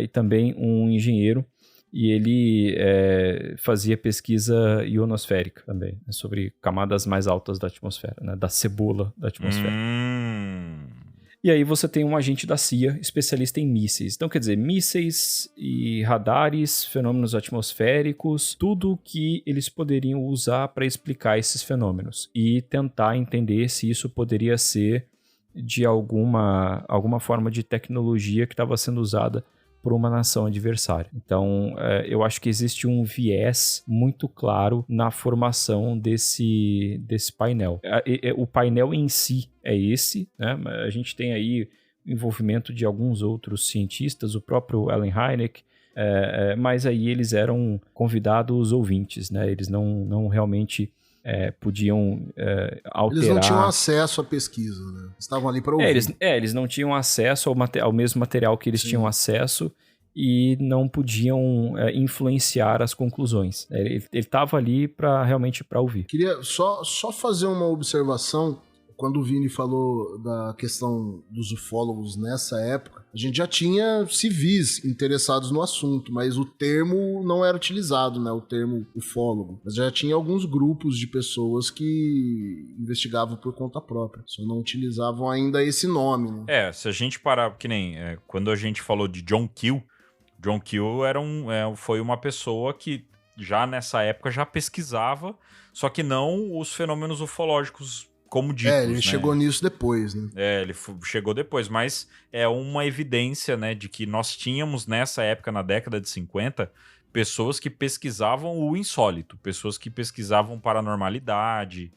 e também um engenheiro, e ele fazia pesquisa ionosférica também, né? Sobre camadas mais altas da atmosfera, né? Da cebola da atmosfera. E aí você tem um agente da CIA, especialista em mísseis. Então, quer dizer, mísseis e radares, fenômenos atmosféricos, tudo que eles poderiam usar para explicar esses fenômenos e tentar entender se isso poderia ser de alguma forma de tecnologia que estava sendo usada por uma nação adversária. Então, eu acho que existe um viés muito claro na formação desse painel. O painel em si é esse, né? A gente tem aí o envolvimento de alguns outros cientistas, o próprio Allen Hynek, mas aí eles eram convidados ouvintes, né? Eles não realmente podiam alterar. Eles não tinham acesso à pesquisa, né? Estavam ali para ouvir. Eles não tinham acesso ao mesmo material que eles tinham acesso, e não podiam influenciar as conclusões. Ele estava ali realmente para ouvir. Queria só fazer uma observação. Quando o Vini falou da questão dos ufólogos nessa época, a gente já tinha civis interessados no assunto, mas o termo não era utilizado, né? O termo ufólogo. Mas já tinha alguns grupos de pessoas que investigavam por conta própria, só não utilizavam ainda esse nome, né? Se a gente parar, que nem quando a gente falou de John Keel, John Keel foi uma pessoa que já nessa época já pesquisava, só que não os fenômenos ufológicos como ditos, ele chegou nisso depois, né? Ele chegou depois, mas é uma evidência, né, de que nós tínhamos nessa época, na década de 50, pessoas que pesquisavam o insólito, pessoas que pesquisavam paranormalidade,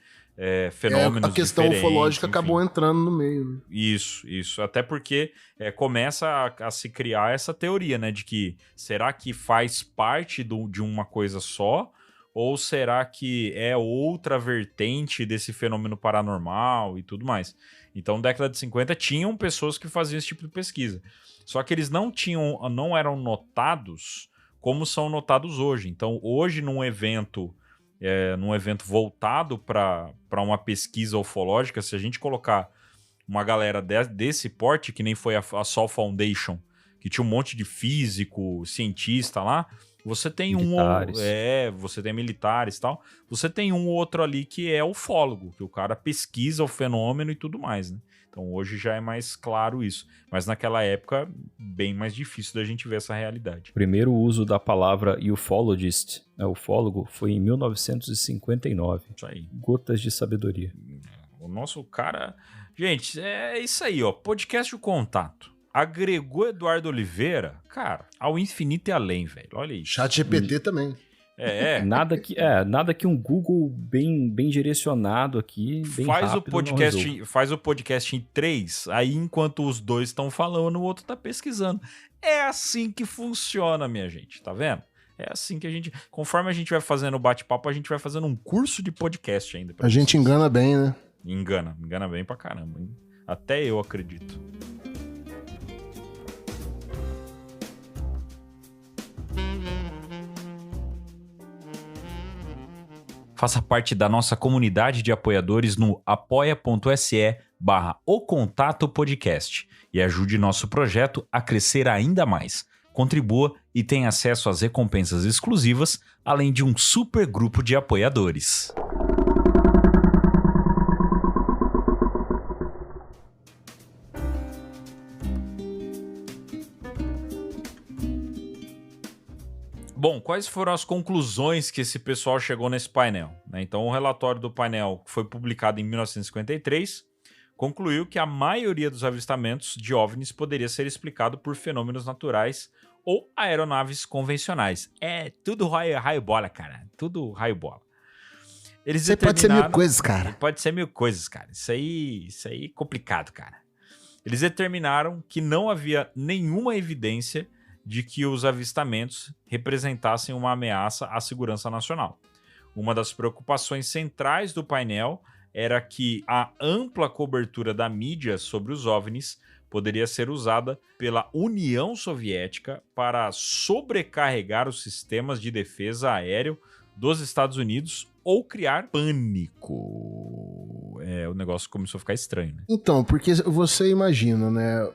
fenômenos a questão diferentes, ufológica enfim. acabou entrando no meio. Né? Isso. Até porque começa a se criar essa teoria, né, de que será que faz parte de uma coisa só? Ou será que é outra vertente desse fenômeno paranormal e tudo mais? Então, na década de 50, tinham pessoas que faziam esse tipo de pesquisa. Só que eles não eram notados como são notados hoje. Então, hoje, num evento voltado para uma pesquisa ufológica, se a gente colocar uma galera desse porte, que nem foi a Sol Foundation, que tinha um monte de físico, cientista lá, você tem militares. Você tem militares e tal. Você tem um ou outro ali que é ufólogo, que o cara pesquisa o fenômeno e tudo mais, né? Então hoje já é mais claro isso. Mas naquela época, bem mais difícil da gente ver essa realidade. O primeiro uso da palavra ufologist, ufólogo, foi em 1959. Isso aí. Gotas de sabedoria. O nosso cara... Gente, é isso aí, ó. Podcast O Contato. Agregou Eduardo Oliveira, cara, ao infinito e além, velho. Olha isso. ChatGPT também. Nada que um Google bem direcionado aqui, bem rápido, faz o podcast em 3, aí enquanto os dois estão falando, o outro tá pesquisando. É assim que funciona, minha gente, tá vendo? É assim que conforme a gente vai fazendo o bate-papo, a gente vai fazendo um curso de podcast ainda. A gente engana bem, né? Engana bem pra caramba, hein? Até eu acredito. Faça parte da nossa comunidade de apoiadores no apoia.se/ocontatopodcast e ajude nosso projeto a crescer ainda mais. Contribua e tenha acesso às recompensas exclusivas, além de um super grupo de apoiadores. Bom, quais foram as conclusões que esse pessoal chegou nesse painel? Então, o relatório do painel, que foi publicado em 1953, concluiu que a maioria dos avistamentos de OVNIs poderia ser explicado por fenômenos naturais ou aeronaves convencionais. É tudo raio-bola, cara. Tudo raio-bola. Isso pode ser mil coisas, cara. Pode ser mil coisas, cara. Isso aí é complicado, cara. Eles determinaram que não havia nenhuma evidência de que os avistamentos representassem uma ameaça à segurança nacional. Uma das preocupações centrais do painel era que a ampla cobertura da mídia sobre os OVNIs poderia ser usada pela União Soviética para sobrecarregar os sistemas de defesa aéreo dos Estados Unidos ou criar pânico. O negócio começou a ficar estranho, né? Então, porque você imagina, né?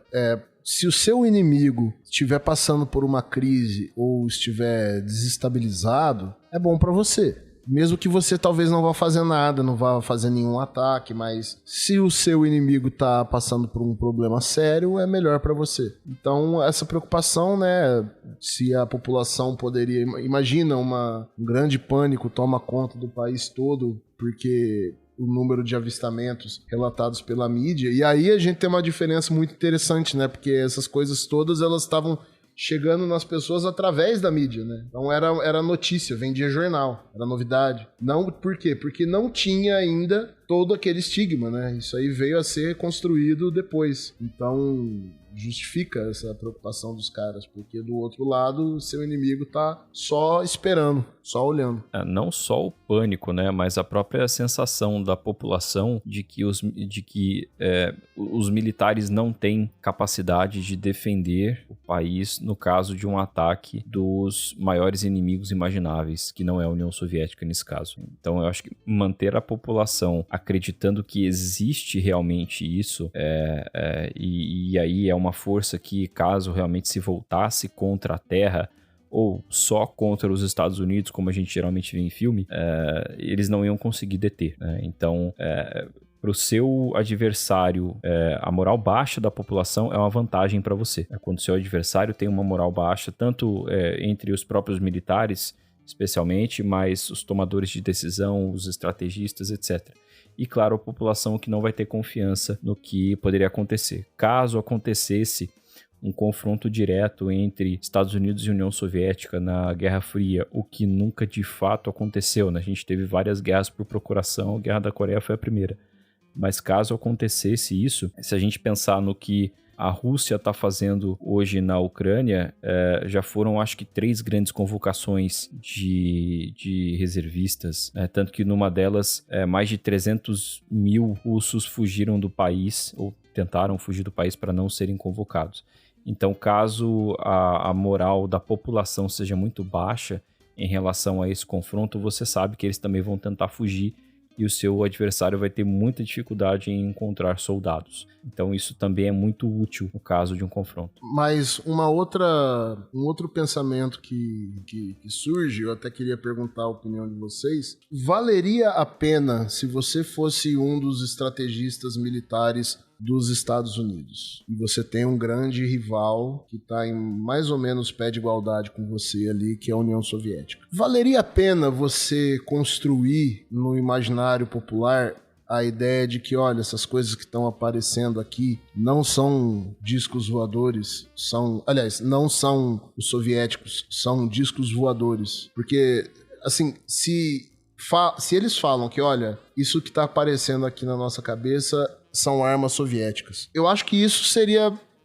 Se o seu inimigo estiver passando por uma crise ou estiver desestabilizado, é bom pra você. Mesmo que você talvez não vá fazer nada, não vá fazer nenhum ataque, mas se o seu inimigo tá passando por um problema sério, é melhor pra você. Então, essa preocupação, né, se a população poderia... Imagina um grande pânico toma conta do país todo, porque o número de avistamentos relatados pela mídia. E aí a gente tem uma diferença muito interessante, né? Porque essas coisas todas, elas estavam chegando nas pessoas através da mídia, né? Então era notícia, vendia jornal, era novidade. Não, por quê? Porque não tinha ainda todo aquele estigma, né? Isso aí veio a ser construído depois. Então justifica essa preocupação dos caras, porque do outro lado o seu inimigo tá só esperando, só olhando. Não só o pânico, né, mas a própria sensação da população de que os militares não têm capacidade de defender o país no caso de um ataque dos maiores inimigos imagináveis, que não é a União Soviética nesse caso. Então eu acho que manter a população acreditando que existe realmente isso, e aí é uma força que, caso realmente se voltasse contra a Terra ou só contra os Estados Unidos, como a gente geralmente vê em filme, eles não iam conseguir deter, né? Então, para o seu adversário, a moral baixa da população é uma vantagem para você. Quando o seu adversário tem uma moral baixa, tanto entre os próprios militares, especialmente, mas os tomadores de decisão, os estrategistas, etc. E, claro, a população que não vai ter confiança no que poderia acontecer. Caso acontecesse um confronto direto entre Estados Unidos e União Soviética na Guerra Fria, o que nunca de fato aconteceu, né? A gente teve várias guerras por procuração, a Guerra da Coreia foi a primeira. Mas caso acontecesse isso, se a gente pensar no que a Rússia está fazendo hoje na Ucrânia, já foram, acho que, 3 grandes convocações de reservistas, tanto que numa delas, mais de 300 mil russos fugiram do país, ou tentaram fugir do país para não serem convocados. Então, caso a moral da população seja muito baixa em relação a esse confronto, você sabe que eles também vão tentar fugir e o seu adversário vai ter muita dificuldade em encontrar soldados. Então isso também é muito útil no caso de um confronto. Mas um outro pensamento que surge, eu até queria perguntar a opinião de vocês, valeria a pena se você fosse um dos estrategistas militares dos Estados Unidos e você tem um grande rival que está em mais ou menos pé de igualdade com você ali, que é a União Soviética. Valeria a pena você construir no imaginário popular a ideia de que, olha, essas coisas que estão aparecendo aqui não são discos voadores, não são os soviéticos, são discos voadores. Porque, assim, se eles falam que, olha, isso que está aparecendo aqui na nossa cabeça são armas soviéticas, eu acho que isso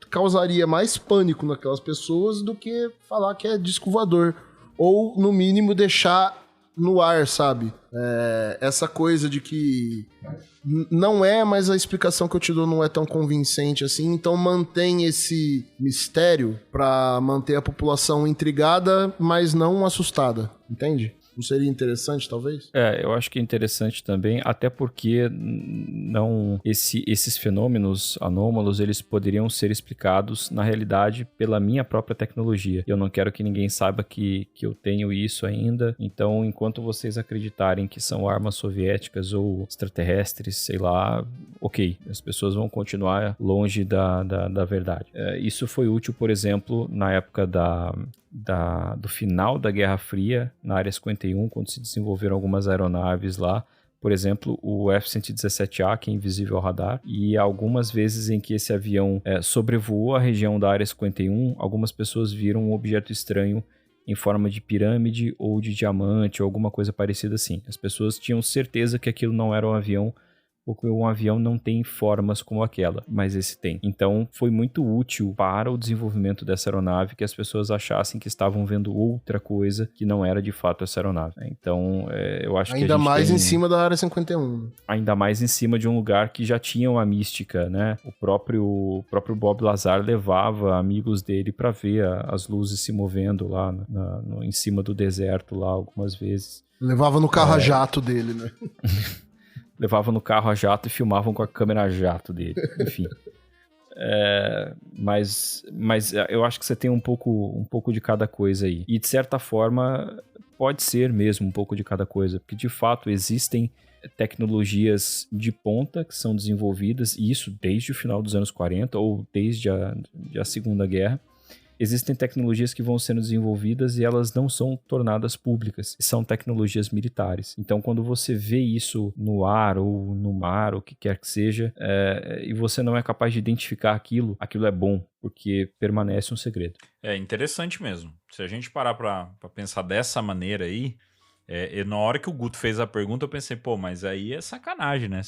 causaria mais pânico naquelas pessoas do que falar que é disco voador. Ou, no mínimo, deixar no ar, sabe? Essa coisa de que não é, mas a explicação que eu te dou não é tão convincente assim, então mantém esse mistério pra manter a população intrigada, mas não assustada, entende? Não seria interessante, talvez? Eu acho que é interessante também, até porque esses fenômenos anômalos, eles poderiam ser explicados, na realidade, pela minha própria tecnologia. Eu não quero que ninguém saiba que eu tenho isso ainda, então, enquanto vocês acreditarem que são armas soviéticas ou extraterrestres, sei lá, ok, as pessoas vão continuar longe da verdade. Isso foi útil, por exemplo, na época do final da Guerra Fria, na Área 51, quando se desenvolveram algumas aeronaves lá, por exemplo, o F-117A, que é invisível ao radar, e algumas vezes em que esse avião sobrevoou a região da Área 51, algumas pessoas viram um objeto estranho em forma de pirâmide ou de diamante ou alguma coisa parecida assim. As pessoas tinham certeza que aquilo não era um avião, porque um avião não tem formas como aquela, mas esse tem. Então, foi muito útil para o desenvolvimento dessa aeronave que as pessoas achassem que estavam vendo outra coisa que não era de fato essa aeronave. Então, eu acho que ainda mais em cima da Área 51. Ainda mais em cima de um lugar que já tinha uma mística, né? O próprio Bob Lazar levava amigos dele para ver as luzes se movendo lá em cima do deserto lá algumas vezes. Levava no carro a jato dele, né? Levavam no carro a jato e filmavam com a câmera a jato dele. Enfim. Mas eu acho que você tem um pouco de cada coisa aí. E, de certa forma, pode ser mesmo um pouco de cada coisa. Porque, de fato, existem tecnologias de ponta que são desenvolvidas, e isso desde o final dos anos 40 ou desde a Segunda Guerra. Existem tecnologias que vão sendo desenvolvidas e elas não são tornadas públicas. São tecnologias militares. Então, quando você vê isso no ar ou no mar, ou o que quer que seja, e você não é capaz de identificar aquilo é bom, porque permanece um segredo. É interessante mesmo. Se a gente parar pra pensar dessa maneira aí, na hora que o Guto fez a pergunta, eu pensei, mas aí é sacanagem, né?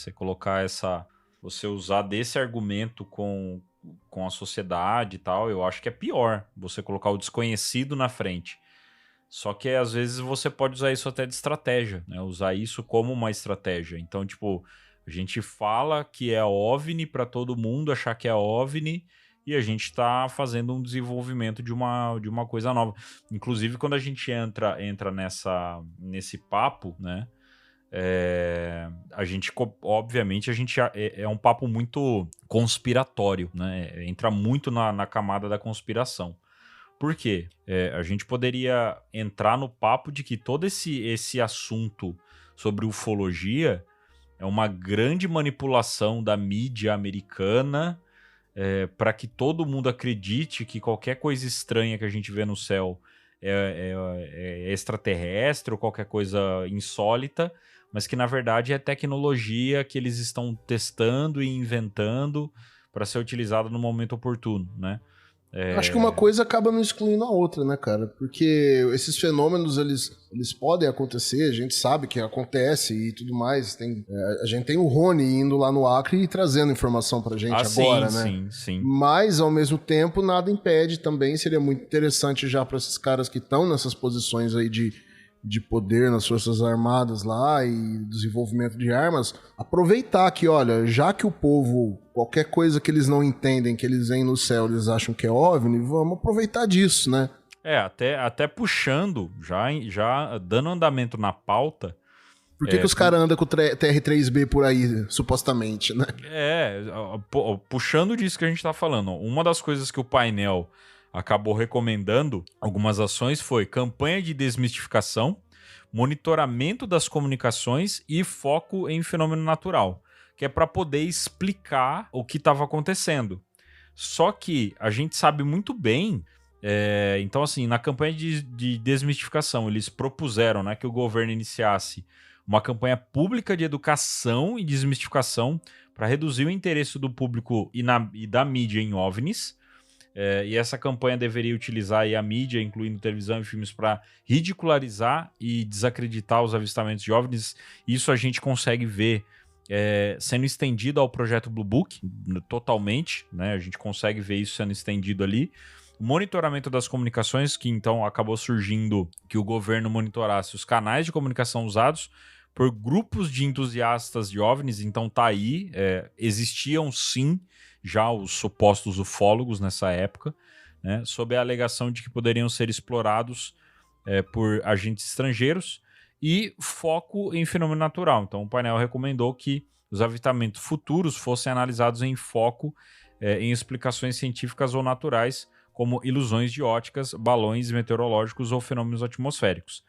Você usar desse argumento com a sociedade e tal, eu acho que é pior você colocar o desconhecido na frente. Só que às vezes você pode usar isso até de estratégia, né? Usar isso como uma estratégia. Então, a gente fala que é OVNI para todo mundo achar que é OVNI e a gente está fazendo um desenvolvimento de uma coisa nova. Inclusive, quando a gente entra nesse papo, né? Obviamente, é um papo muito conspiratório, né? Entra muito na camada da conspiração. Por quê? A gente poderia entrar no papo de que todo esse assunto sobre ufologia é uma grande manipulação da mídia americana para que todo mundo acredite que qualquer coisa estranha que a gente vê no céu é extraterrestre ou qualquer coisa insólita, mas que na verdade é tecnologia que eles estão testando e inventando para ser utilizada no momento oportuno, né? Acho que uma coisa acaba não excluindo a outra, né, cara? Porque esses fenômenos, eles podem acontecer, a gente sabe que acontece e tudo mais. A gente tem o Rony indo lá no Acre e trazendo informação pra gente agora, né? Sim. Mas, ao mesmo tempo, nada impede também, seria muito interessante já pra esses caras que estão nessas posições aí de poder nas Forças Armadas lá e desenvolvimento de armas, aproveitar que, olha, já que o povo, qualquer coisa que eles não entendem, que eles veem no céu, eles acham que é OVNI, vamos aproveitar disso, né? Até puxando, já dando andamento na pauta. Por que os caras andam com o TR-3B por aí, supostamente, né? Puxando disso que a gente tá falando, uma das coisas que o painel acabou recomendando algumas ações foi campanha de desmistificação, monitoramento das comunicações e foco em fenômeno natural, que é para poder explicar o que estava acontecendo. Só que a gente sabe muito bem, então assim, na campanha de desmistificação, eles propuseram, né, que o governo iniciasse uma campanha pública de educação e desmistificação para reduzir o interesse do público e da mídia em OVNIs. E essa campanha deveria utilizar aí a mídia, incluindo televisão e filmes, para ridicularizar e desacreditar os avistamentos de OVNIs. Isso a gente consegue ver sendo estendido ao projeto Blue Book, totalmente, né? A gente consegue ver isso sendo estendido ali. O monitoramento das comunicações, que então acabou surgindo que o governo monitorasse os canais de comunicação usados por grupos de entusiastas de OVNIs. Então tá aí, existiam sim já os supostos ufólogos nessa época, né, sob a alegação de que poderiam ser explorados por agentes estrangeiros, e foco em fenômeno natural. Então o painel recomendou que os avistamentos futuros fossem analisados em foco em explicações científicas ou naturais, como ilusões de óticas, balões meteorológicos ou fenômenos atmosféricos.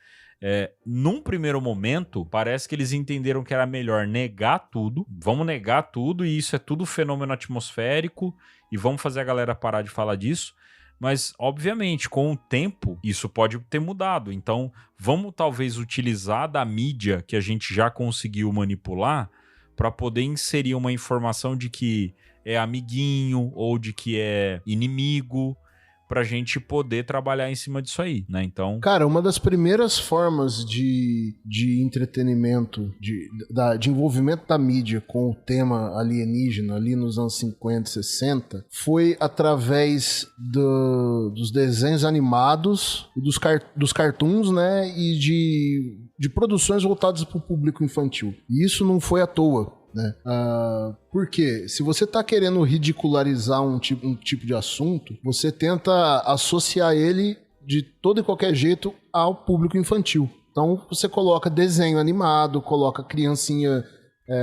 Num primeiro momento, parece que eles entenderam que era melhor negar tudo, vamos negar tudo, e isso é tudo fenômeno atmosférico, e vamos fazer a galera parar de falar disso. Mas, obviamente, com o tempo, isso pode ter mudado. Então, vamos talvez utilizar da mídia que a gente já conseguiu manipular para poder inserir uma informação de que é amiguinho ou de que é inimigo, pra gente poder trabalhar em cima disso aí, né? Então... Cara, uma das primeiras formas de entretenimento, de envolvimento da mídia com o tema alienígena ali nos anos 50 e 60 foi através dos desenhos animados e dos cartoons, né? E de produções voltadas para o público infantil. E isso não foi à toa, né? Porque se você está querendo ridicularizar um tipo de assunto, você tenta associar ele de todo e qualquer jeito ao público infantil. Então você coloca desenho animado, coloca criancinha,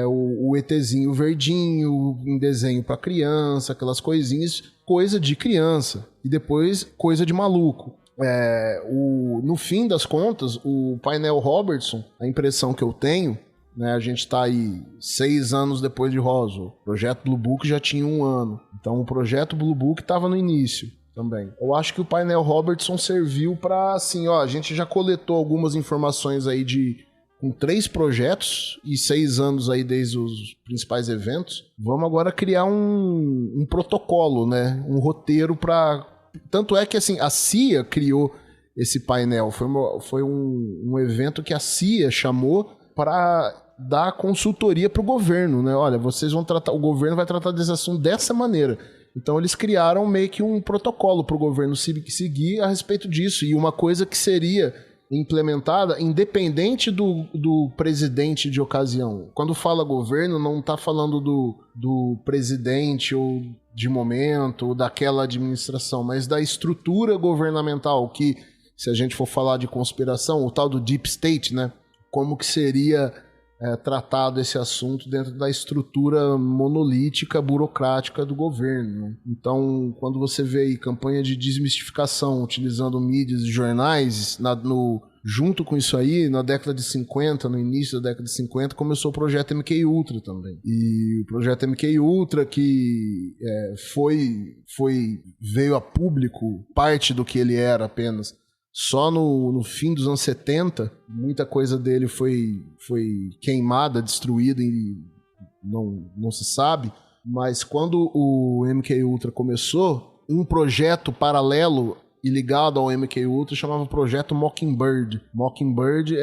o ETzinho verdinho, um desenho para criança, aquelas coisinhas, coisa de criança, e depois coisa de maluco. No fim das contas, o painel Robertson, a impressão que eu tenho, né, a gente está aí 6 anos depois de Roswell. O projeto Blue Book já tinha 1 ano. Então o projeto Blue Book estava no início também. Eu acho que o painel Robertson serviu para, assim, a gente já coletou algumas informações aí com 3 projetos e 6 anos aí desde os principais eventos. Vamos agora criar um protocolo, né, um roteiro para... Tanto é que, assim, a CIA criou esse painel. Foi um evento que a CIA chamou para dar consultoria para o governo, né? Olha, o governo vai tratar desse assunto dessa maneira. Então eles criaram meio que um protocolo para o governo seguir a respeito disso, e uma coisa que seria implementada independente do presidente de ocasião. Quando fala governo, não está falando do presidente ou de momento, ou daquela administração, mas da estrutura governamental, que, se a gente for falar de conspiração, o tal do Deep State, né? Como que seria tratado esse assunto dentro da estrutura monolítica, burocrática do governo, né? Então, quando você vê aí campanha de desmistificação utilizando mídias e jornais, junto com isso aí, na década de 50, no início da década de 50, começou o projeto MK Ultra também. E o projeto MK Ultra, que veio a público parte do que ele era apenas só no fim dos anos 70, muita coisa dele foi queimada, destruída e não se sabe. Mas quando o MK Ultra começou, um projeto paralelo e ligado ao MK Ultra chamava Projeto Mockingbird. Mockingbird,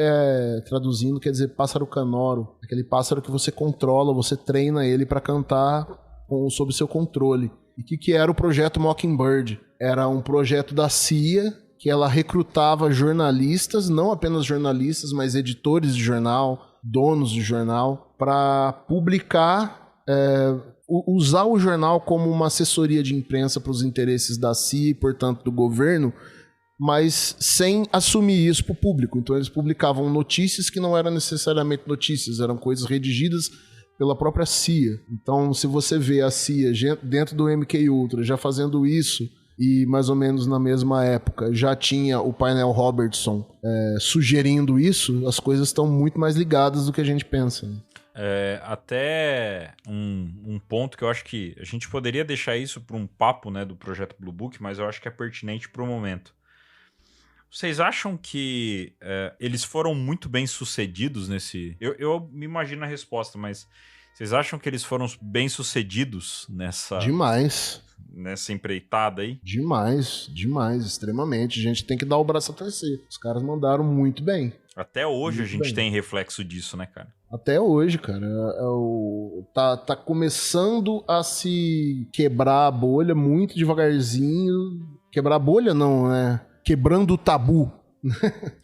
traduzindo, quer dizer pássaro canoro. Aquele pássaro que você controla, você treina ele para cantar sob seu controle. E o que era o Projeto Mockingbird? Era um projeto da CIA que ela recrutava jornalistas, não apenas jornalistas, mas editores de jornal, donos de jornal, para publicar, usar o jornal como uma assessoria de imprensa para os interesses da CIA e, portanto, do governo, mas sem assumir isso para o público. Então eles publicavam notícias que não eram necessariamente notícias, eram coisas redigidas pela própria CIA. Então, se você vê a CIA dentro do MK Ultra já fazendo isso, e mais ou menos na mesma época já tinha o painel Robertson sugerindo isso, as coisas estão muito mais ligadas do que a gente pensa, né? Até um ponto que eu acho que a gente poderia deixar isso para um papo, né, do projeto Blue Book, mas eu acho que é pertinente para o momento. Vocês acham que eles foram muito bem sucedidos nesse... Eu me imagino a resposta, mas vocês acham que eles foram bem sucedidos nessa... Demais. Nessa empreitada aí? Demais, extremamente. A gente tem que dar o braço a torcer. Os caras mandaram muito bem. Até hoje muito a gente bem. tem reflexo disso, né, cara? Até hoje, cara. Tá começando a se quebrar a bolha muito devagarzinho. Quebrar a bolha não, né? Quebrando o tabu.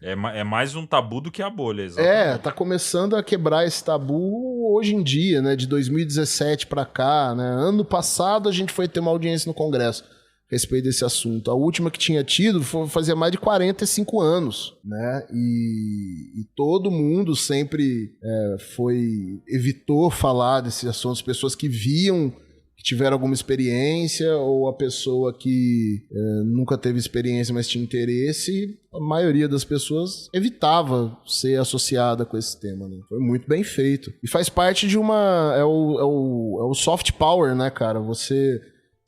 É mais um tabu do que a bolha, exatamente. Tá começando a quebrar esse tabu hoje em dia, né? De 2017 pra cá, né? Ano passado a gente foi ter uma audiência no Congresso a respeito desse assunto. A última que tinha tido fazia mais de 45 anos, né? E todo mundo sempre evitou falar desse assunto. As pessoas que viam, que tiveram alguma experiência, ou a pessoa que nunca teve experiência, mas tinha interesse, a maioria das pessoas evitava ser associada com esse tema, né? Foi muito bem feito. E faz parte de uma... É o soft power, né, cara?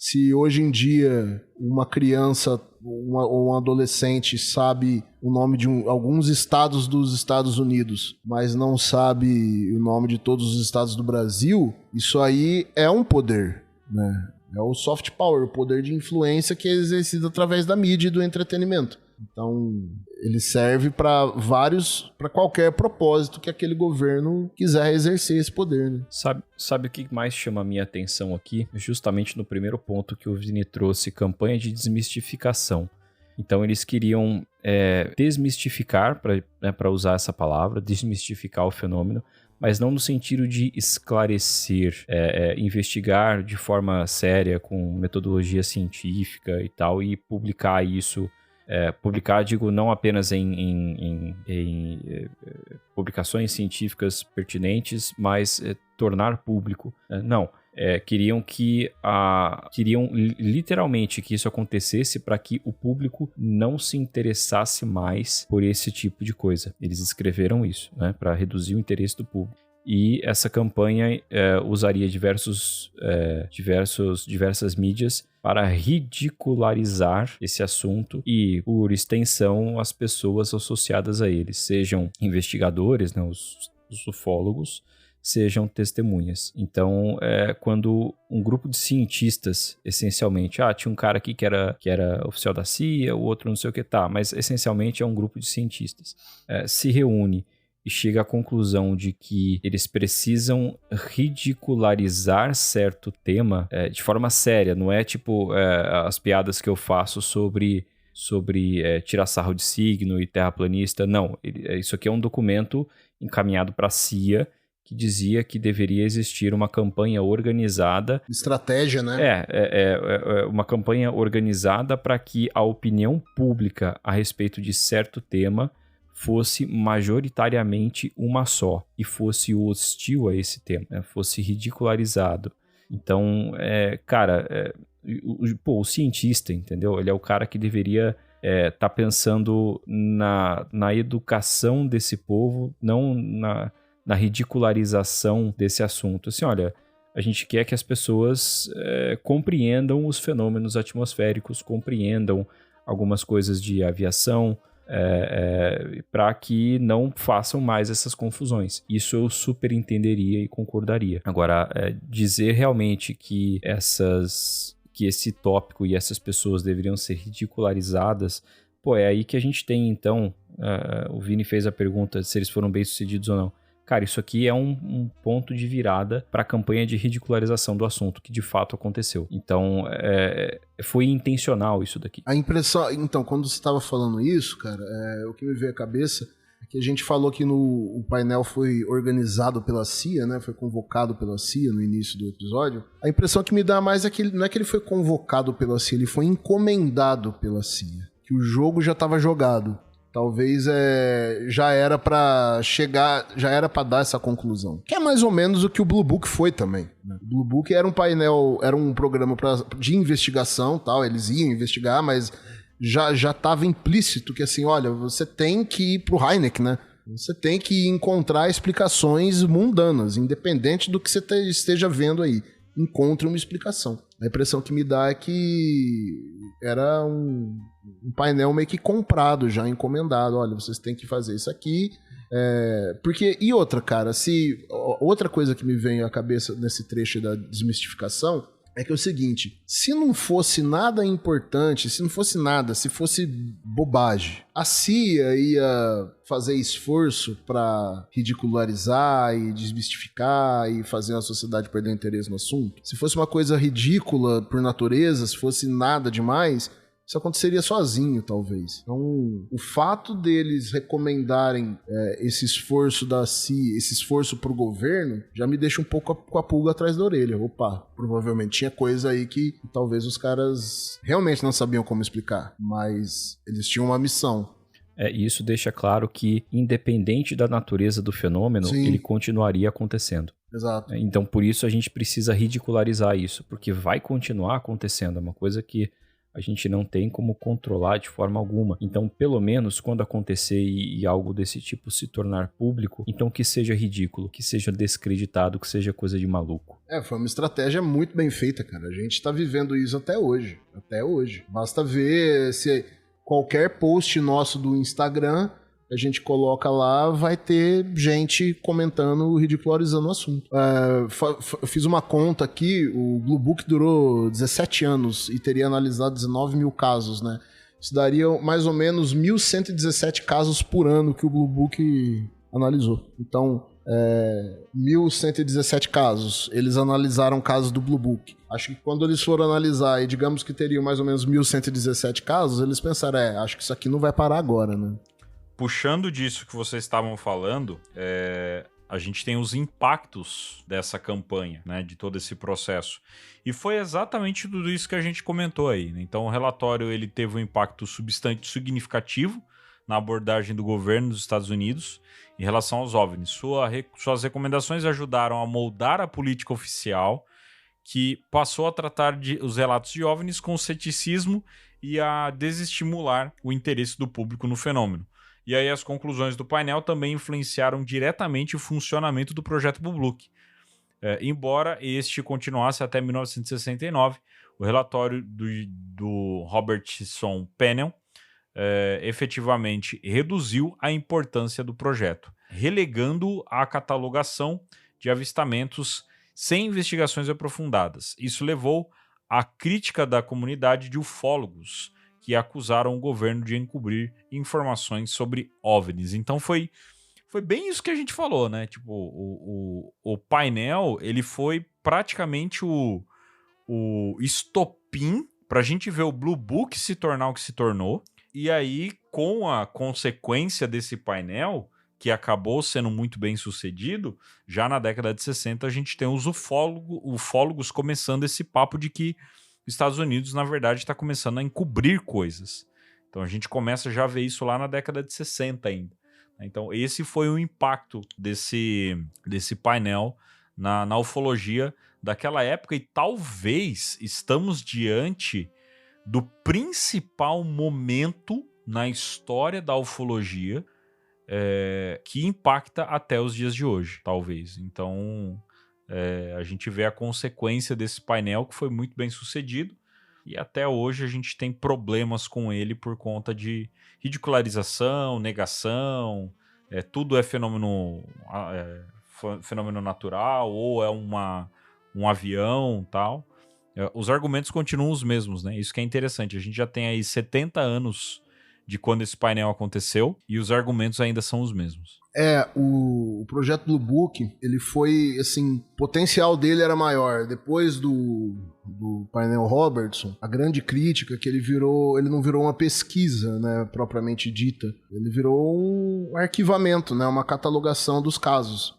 Se hoje em dia uma criança ou um adolescente sabe o nome de alguns estados dos Estados Unidos, mas não sabe o nome de todos os estados do Brasil, isso aí é um poder, né? É o soft power, o poder de influência que é exercido através da mídia e do entretenimento. Então, ele serve para qualquer propósito que aquele governo quiser exercer esse poder, né? Sabe o que mais chama a minha atenção aqui? Justamente no primeiro ponto que o Vini trouxe, campanha de desmistificação. Então, eles queriam desmistificar, para usar essa palavra, desmistificar o fenômeno, mas não no sentido de esclarecer, investigar de forma séria, com metodologia científica e tal, e publicar isso. Publicar, digo, não apenas em publicações científicas pertinentes, mas tornar público. Não. Queriam literalmente que isso acontecesse para que o público não se interessasse mais por esse tipo de coisa. Eles escreveram isso, né, para reduzir o interesse do público. E essa campanha usaria diversas mídias para ridicularizar esse assunto e, por extensão, as pessoas associadas a eles, sejam investigadores, né, os ufólogos, sejam testemunhas. Então, quando um grupo de cientistas, essencialmente, tinha um cara aqui que era oficial da CIA, o outro não sei o que, mas essencialmente é um grupo de cientistas, se reúne e chega à conclusão de que eles precisam ridicularizar certo tema de forma séria. Não é tipo as piadas que eu faço sobre tirar sarro de signo e terraplanista. Não, isso aqui é um documento encaminhado para a CIA que dizia que deveria existir uma campanha organizada. Estratégia, né? Uma campanha organizada para que a opinião pública a respeito de certo tema fosse majoritariamente uma só e fosse hostil a esse tema, né? Fosse ridicularizado. Então, o cientista, entendeu? Ele é o cara que deveria tá pensando na educação desse povo, não na ridicularização desse assunto. Assim, olha, a gente quer que as pessoas compreendam os fenômenos atmosféricos, compreendam algumas coisas de aviação, para que não façam mais essas confusões. Isso eu super entenderia e concordaria. Agora, dizer realmente que esse tópico e essas pessoas deveriam ser ridicularizadas, é aí que a gente tem, então, o Vini fez a pergunta se eles foram bem-sucedidos ou não. Cara, isso aqui é um ponto de virada para a campanha de ridicularização do assunto, que de fato aconteceu. Então, foi intencional isso daqui. A impressão... Então, quando você estava falando isso, cara, o que me veio à cabeça é que a gente falou que o painel foi organizado pela CIA, né? Foi convocado pela CIA no início do episódio. A impressão que me dá mais é que não é que ele foi convocado pela CIA, ele foi encomendado pela CIA. Que o jogo já estava jogado. Talvez já era pra chegar, já era pra dar essa conclusão. Que é mais ou menos o que o Blue Book foi também, né? O Blue Book era um painel, era um programa de investigação, tal, eles iam investigar, mas já tava implícito que assim, olha, você tem que ir pro Hynek, né? Você tem que encontrar explicações mundanas, independente do que você esteja vendo aí. Encontre uma explicação. A impressão que me dá é que era um painel meio que comprado, já encomendado. Olha, vocês têm que fazer isso aqui. Porque, e outra, cara, outra coisa que me vem à cabeça nesse trecho da desmistificação é que é o seguinte, se não fosse nada importante, se não fosse nada, se fosse bobagem, a CIA ia fazer esforço para ridicularizar e desmistificar e fazer a sociedade perder interesse no assunto? Se fosse uma coisa ridícula por natureza, se fosse nada demais, isso aconteceria sozinho, talvez. Então, o fato deles recomendarem esse esforço da CIA, esse esforço pro governo, já me deixa um pouco com a pulga atrás da orelha. Opa, provavelmente tinha coisa aí que talvez os caras realmente não sabiam como explicar, mas eles tinham uma missão. Isso deixa claro que, independente da natureza do fenômeno, Sim. ele continuaria acontecendo. Exato. Então, por isso, a gente precisa ridicularizar isso, porque vai continuar acontecendo. É uma coisa que a gente não tem como controlar de forma alguma. Então, pelo menos, quando acontecer e algo desse tipo se tornar público, então que seja ridículo, que seja descreditado, que seja coisa de maluco. Foi uma estratégia muito bem feita, cara. A gente tá vivendo isso até hoje. Até hoje. Basta ver se qualquer post nosso do Instagram, a gente coloca lá, vai ter gente comentando, ridicularizando o assunto. Eu fiz uma conta aqui, o Blue Book durou 17 anos e teria analisado 19 mil casos, né? Isso daria mais ou menos 1.117 casos por ano que o Blue Book analisou. Então, 1.117 casos. Eles analisaram casos do Blue Book. Acho que quando eles foram analisar e digamos que teriam mais ou menos 1.117 casos, eles pensaram, acho que isso aqui não vai parar agora, né? Puxando disso que vocês estavam falando, a gente tem os impactos dessa campanha, né, de todo esse processo. E foi exatamente tudo isso que a gente comentou aí, né? Então o relatório ele teve um impacto significativo na abordagem do governo dos Estados Unidos em relação aos OVNIs. Suas recomendações ajudaram a moldar a política oficial, que passou a tratar os relatos de OVNIs com ceticismo e a desestimular o interesse do público no fenômeno. E aí as conclusões do painel também influenciaram diretamente o funcionamento do projeto Blue Book. Embora este continuasse até 1969, o relatório do Robertson Pennell efetivamente reduziu a importância do projeto, relegando a catalogação de avistamentos sem investigações aprofundadas. Isso levou à crítica da comunidade de ufólogos, que acusaram o governo de encobrir informações sobre OVNIs. Então foi bem isso que a gente falou, né? Tipo, o painel, ele foi praticamente o estopim pra gente ver o Blue Book se tornar o que se tornou. E aí, com a consequência desse painel, que acabou sendo muito bem sucedido, já na década de 60 a gente tem os ufólogos começando esse papo de que os Estados Unidos, na verdade, está começando a encobrir coisas. Então a gente começa já a ver isso lá na década de 60 ainda. Então, esse foi o impacto desse painel na ufologia daquela época, e talvez estamos diante do principal momento na história da ufologia que impacta até os dias de hoje, talvez. Então, a gente vê a consequência desse painel, que foi muito bem sucedido, e até hoje a gente tem problemas com ele por conta de ridicularização, negação, tudo é fenômeno natural, ou é um avião, tal. Os argumentos continuam os mesmos, né? Isso que é interessante. A gente já tem aí 70 anos de quando esse painel aconteceu e os argumentos ainda são os mesmos. O projeto Blue Book, ele foi, assim, o potencial dele era maior. Depois do painel Robertson, a grande crítica é que ele não virou uma pesquisa, né, propriamente dita. Ele virou um arquivamento, né, uma catalogação dos casos.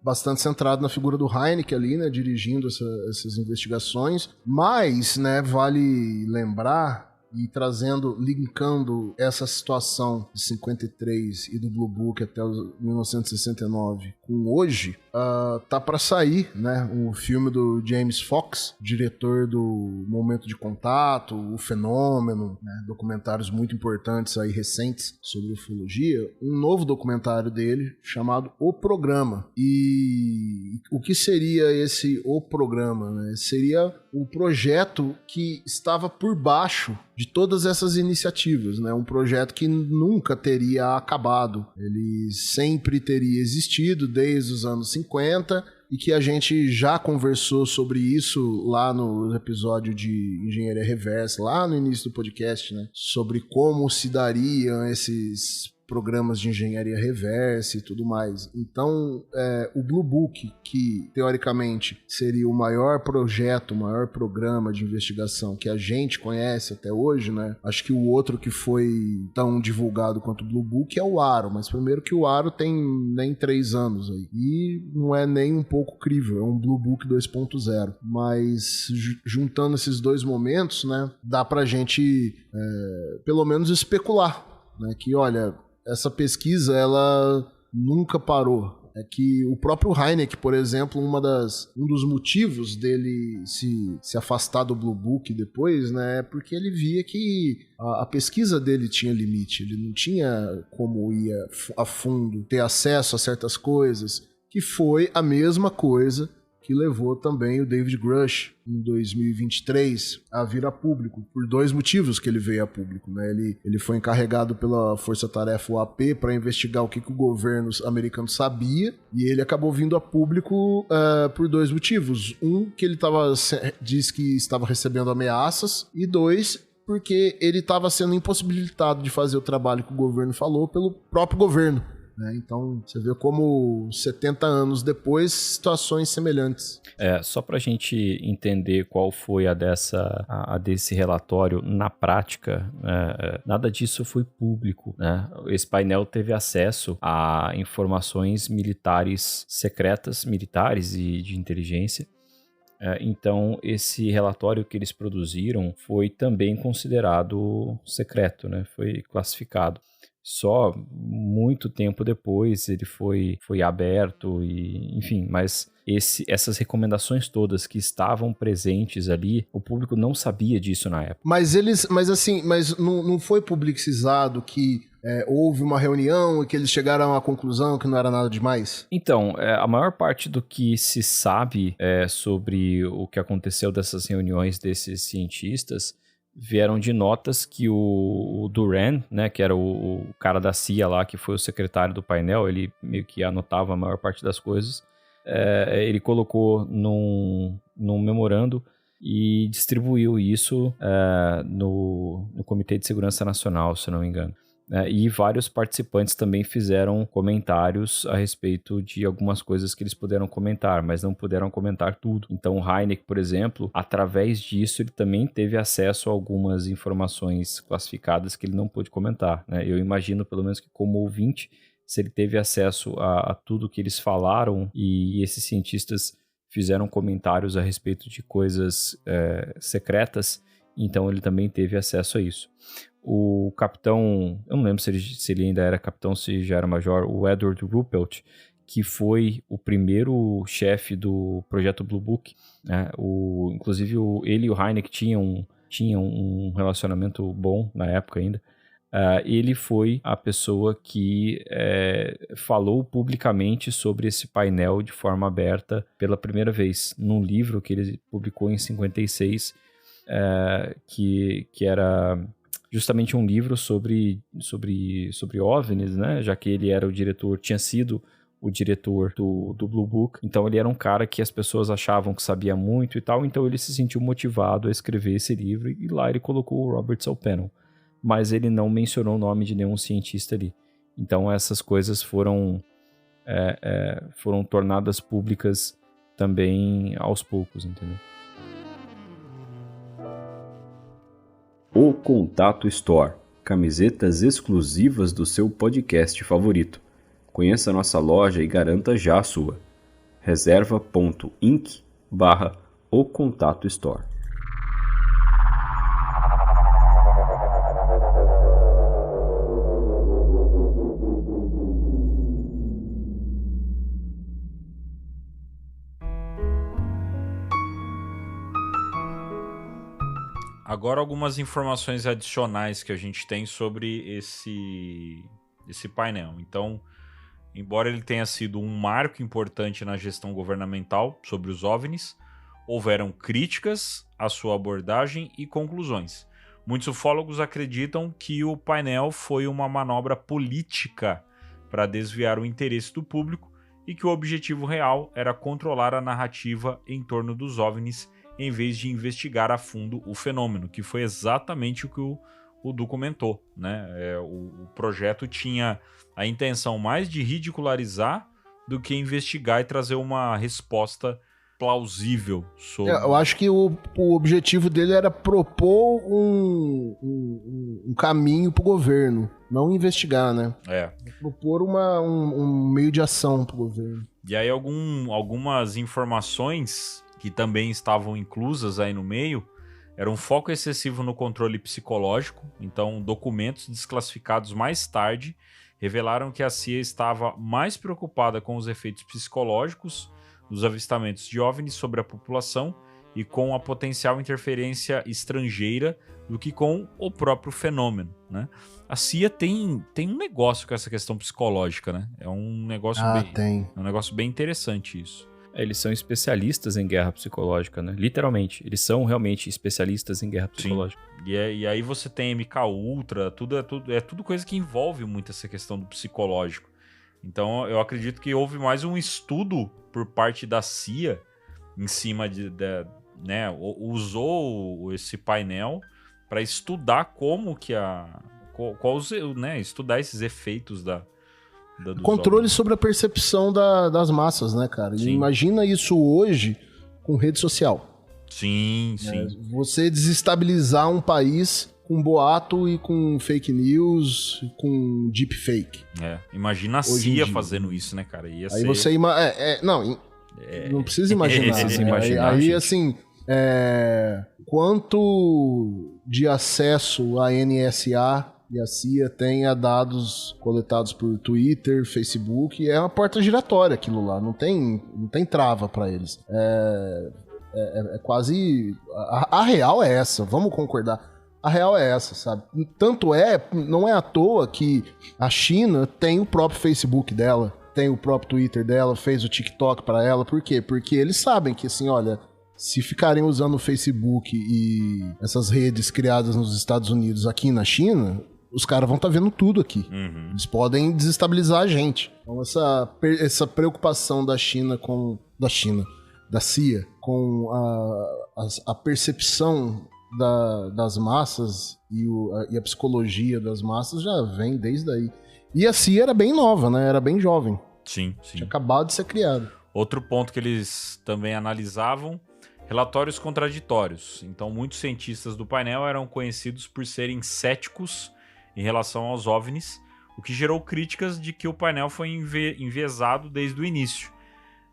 Bastante centrado na figura do Hynek ali, né, dirigindo essas investigações. Mas, né, vale lembrar, e linkando essa situação de 53 e do Blue Book até 1969 com hoje, tá para sair, né, o filme do James Fox, diretor do Momento de Contato, O Fenômeno, né, documentários muito importantes aí recentes sobre ufologia, um novo documentário dele chamado O Programa. E o que seria O Programa, né? Seria o projeto que estava por baixo de todas essas iniciativas, né? Um projeto que nunca teria acabado. Ele sempre teria existido desde os anos 50 e que a gente já conversou sobre isso lá no episódio de Engenharia Reversa, lá no início do podcast, né? Sobre como se dariam esses programas de engenharia reversa e tudo mais. Então, o Blue Book, que teoricamente seria o maior projeto, o maior programa de investigação que a gente conhece até hoje, né? Acho que o outro que foi tão divulgado quanto o Blue Book é o Aro, mas primeiro que o Aro tem nem 3 anos aí. E não é nem um pouco crível, é um Blue Book 2.0. Mas juntando esses dois momentos, né? Dá pra gente pelo menos especular, né? Que, olha, essa pesquisa, ela nunca parou. É que o próprio Hynek, por exemplo, um dos motivos dele se afastar do Blue Book depois, né, é porque ele via que a pesquisa dele tinha limite. Ele não tinha como ir a fundo, ter acesso a certas coisas, que foi a mesma coisa que levou também o David Grush, em 2023, a vir a público, por 2 motivos que ele veio a público, né? Ele foi encarregado pela Força-Tarefa UAP para investigar o que o governo americano sabia, e ele acabou vindo a público por 2 motivos. Um, que ele diz que estava recebendo ameaças, e 2, porque ele estava sendo impossibilitado de fazer o trabalho que o governo falou pelo próprio governo. Então, você vê como 70 anos depois, situações semelhantes. Só pra gente entender qual foi a desse relatório na prática, nada disso foi público, né? Esse painel teve acesso a informações militares secretas, militares e de inteligência. Então, esse relatório que eles produziram foi também considerado secreto, né? Foi classificado. Só muito tempo depois ele foi aberto, e, enfim, mas essas recomendações todas que estavam presentes ali, o público não sabia disso na época. Mas não foi publicizado que houve uma reunião e que eles chegaram à conclusão que não era nada demais? Então, a maior parte do que se sabe sobre o que aconteceu dessas reuniões desses cientistas vieram de notas que o Duran, né, que era o cara da CIA lá, que foi o secretário do painel, ele meio que anotava a maior parte das coisas, ele colocou num memorando e distribuiu isso no Comitê de Segurança Nacional, se não me engano. E vários participantes também fizeram comentários a respeito de algumas coisas que eles puderam comentar, mas não puderam comentar tudo. Então o Hynek, por exemplo, através disso ele também teve acesso a algumas informações classificadas que ele não pôde comentar, né? Eu imagino, pelo menos, que como ouvinte, se ele teve acesso a tudo que eles falaram, e esses cientistas fizeram comentários a respeito de coisas secretas, Então ele também teve acesso a isso. O capitão, eu não lembro se ele ainda era capitão, se já era major, o Edward Ruppelt, que foi o primeiro chefe do projeto Blue Book, né? Inclusive ele e o Hynek tinham um relacionamento bom na época ainda. Ele foi a pessoa que falou publicamente sobre esse painel de forma aberta pela primeira vez, num livro que ele publicou em 56, que era justamente um livro sobre OVNIs, né? Já que ele era o diretor, tinha sido o diretor do Blue Book, então ele era um cara que as pessoas achavam que sabia muito e tal, então ele se sentiu motivado a escrever esse livro, e lá ele colocou o Robert Salpano, mas ele não mencionou o nome de nenhum cientista ali. Então essas coisas foram tornadas públicas também aos poucos, entendeu? O Contato Store, camisetas exclusivas do seu podcast favorito. Conheça nossa loja e garanta já a sua. reserva.inc/O Contato Store. Agora algumas informações adicionais que a gente tem sobre esse painel. Então, embora ele tenha sido um marco importante na gestão governamental sobre os OVNIs, houveram críticas à sua abordagem e conclusões. Muitos ufólogos acreditam que o painel foi uma manobra política para desviar o interesse do público e que o objetivo real era controlar a narrativa em torno dos OVNIs em vez de investigar a fundo o fenômeno, que foi exatamente o que o Du comentou, né? O projeto tinha a intenção mais de ridicularizar do que investigar e trazer uma resposta plausível sobre... Eu acho que o objetivo dele era propor um caminho pro governo, não investigar, né? Propor um meio de ação pro governo. E aí algumas informações que também estavam inclusas aí no meio, era um foco excessivo no controle psicológico. Então, documentos desclassificados mais tarde revelaram que a CIA estava mais preocupada com os efeitos psicológicos dos avistamentos de OVNIs sobre a população e com a potencial interferência estrangeira do que com o próprio fenômeno, né? A CIA tem um negócio com essa questão psicológica, né? É um negócio é um negócio bem interessante isso. Eles são especialistas em guerra psicológica, né? Literalmente. Eles são realmente especialistas em guerra psicológica. Sim. E aí você tem MK Ultra, é tudo coisa que envolve muito essa questão do psicológico. Então eu acredito que houve mais um estudo por parte da CIA em cima né? Usou esse painel para estudar como que estudar esses efeitos controle sobre a percepção das massas, né, cara? E imagina isso hoje com rede social. Sim. Você desestabilizar um país com boato e com fake news, com deepfake. Imagina a CIA fazendo isso, né, cara? Aí você não precisa imaginar. Aí assim, quanto de acesso a NSA e a CIA tem a dados coletados por Twitter, Facebook, é uma porta giratória aquilo lá, não tem trava pra eles. É quase... A real é essa, vamos concordar. A real é essa, sabe? Tanto não é à toa que a China tem o próprio Facebook dela, tem o próprio Twitter dela, fez o TikTok pra ela. Por quê? Porque eles sabem que, assim, olha... Se ficarem usando o Facebook e essas redes criadas nos Estados Unidos aqui na China, os caras vão estar vendo tudo aqui. Uhum. Eles podem desestabilizar a gente. Então essa preocupação da CIA com a percepção das massas e a psicologia das massas já vem desde aí. E a CIA era bem nova, né? Era bem jovem. Sim. Tinha acabado de ser criada. Outro ponto que eles também analisavam: relatórios contraditórios. Então, muitos cientistas do painel eram conhecidos por serem céticos em relação aos OVNIs, o que gerou críticas de que o painel foi enviesado desde o início.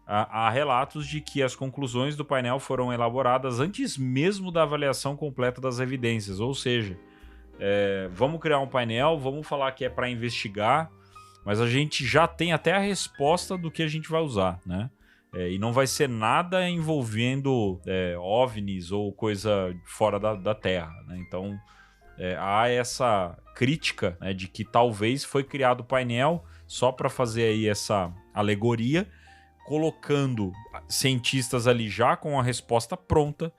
há relatos de que as conclusões do painel foram elaboradas antes mesmo da avaliação completa das evidências, ou seja, vamos criar um painel, vamos falar que é para investigar, mas a gente já tem até a resposta do que a gente vai usar, né? E não vai ser nada envolvendo OVNIs ou coisa fora da Terra, né? Então há essa crítica, né, de que talvez foi criado o painel só para fazer aí essa alegoria, colocando cientistas ali já com a resposta pronta,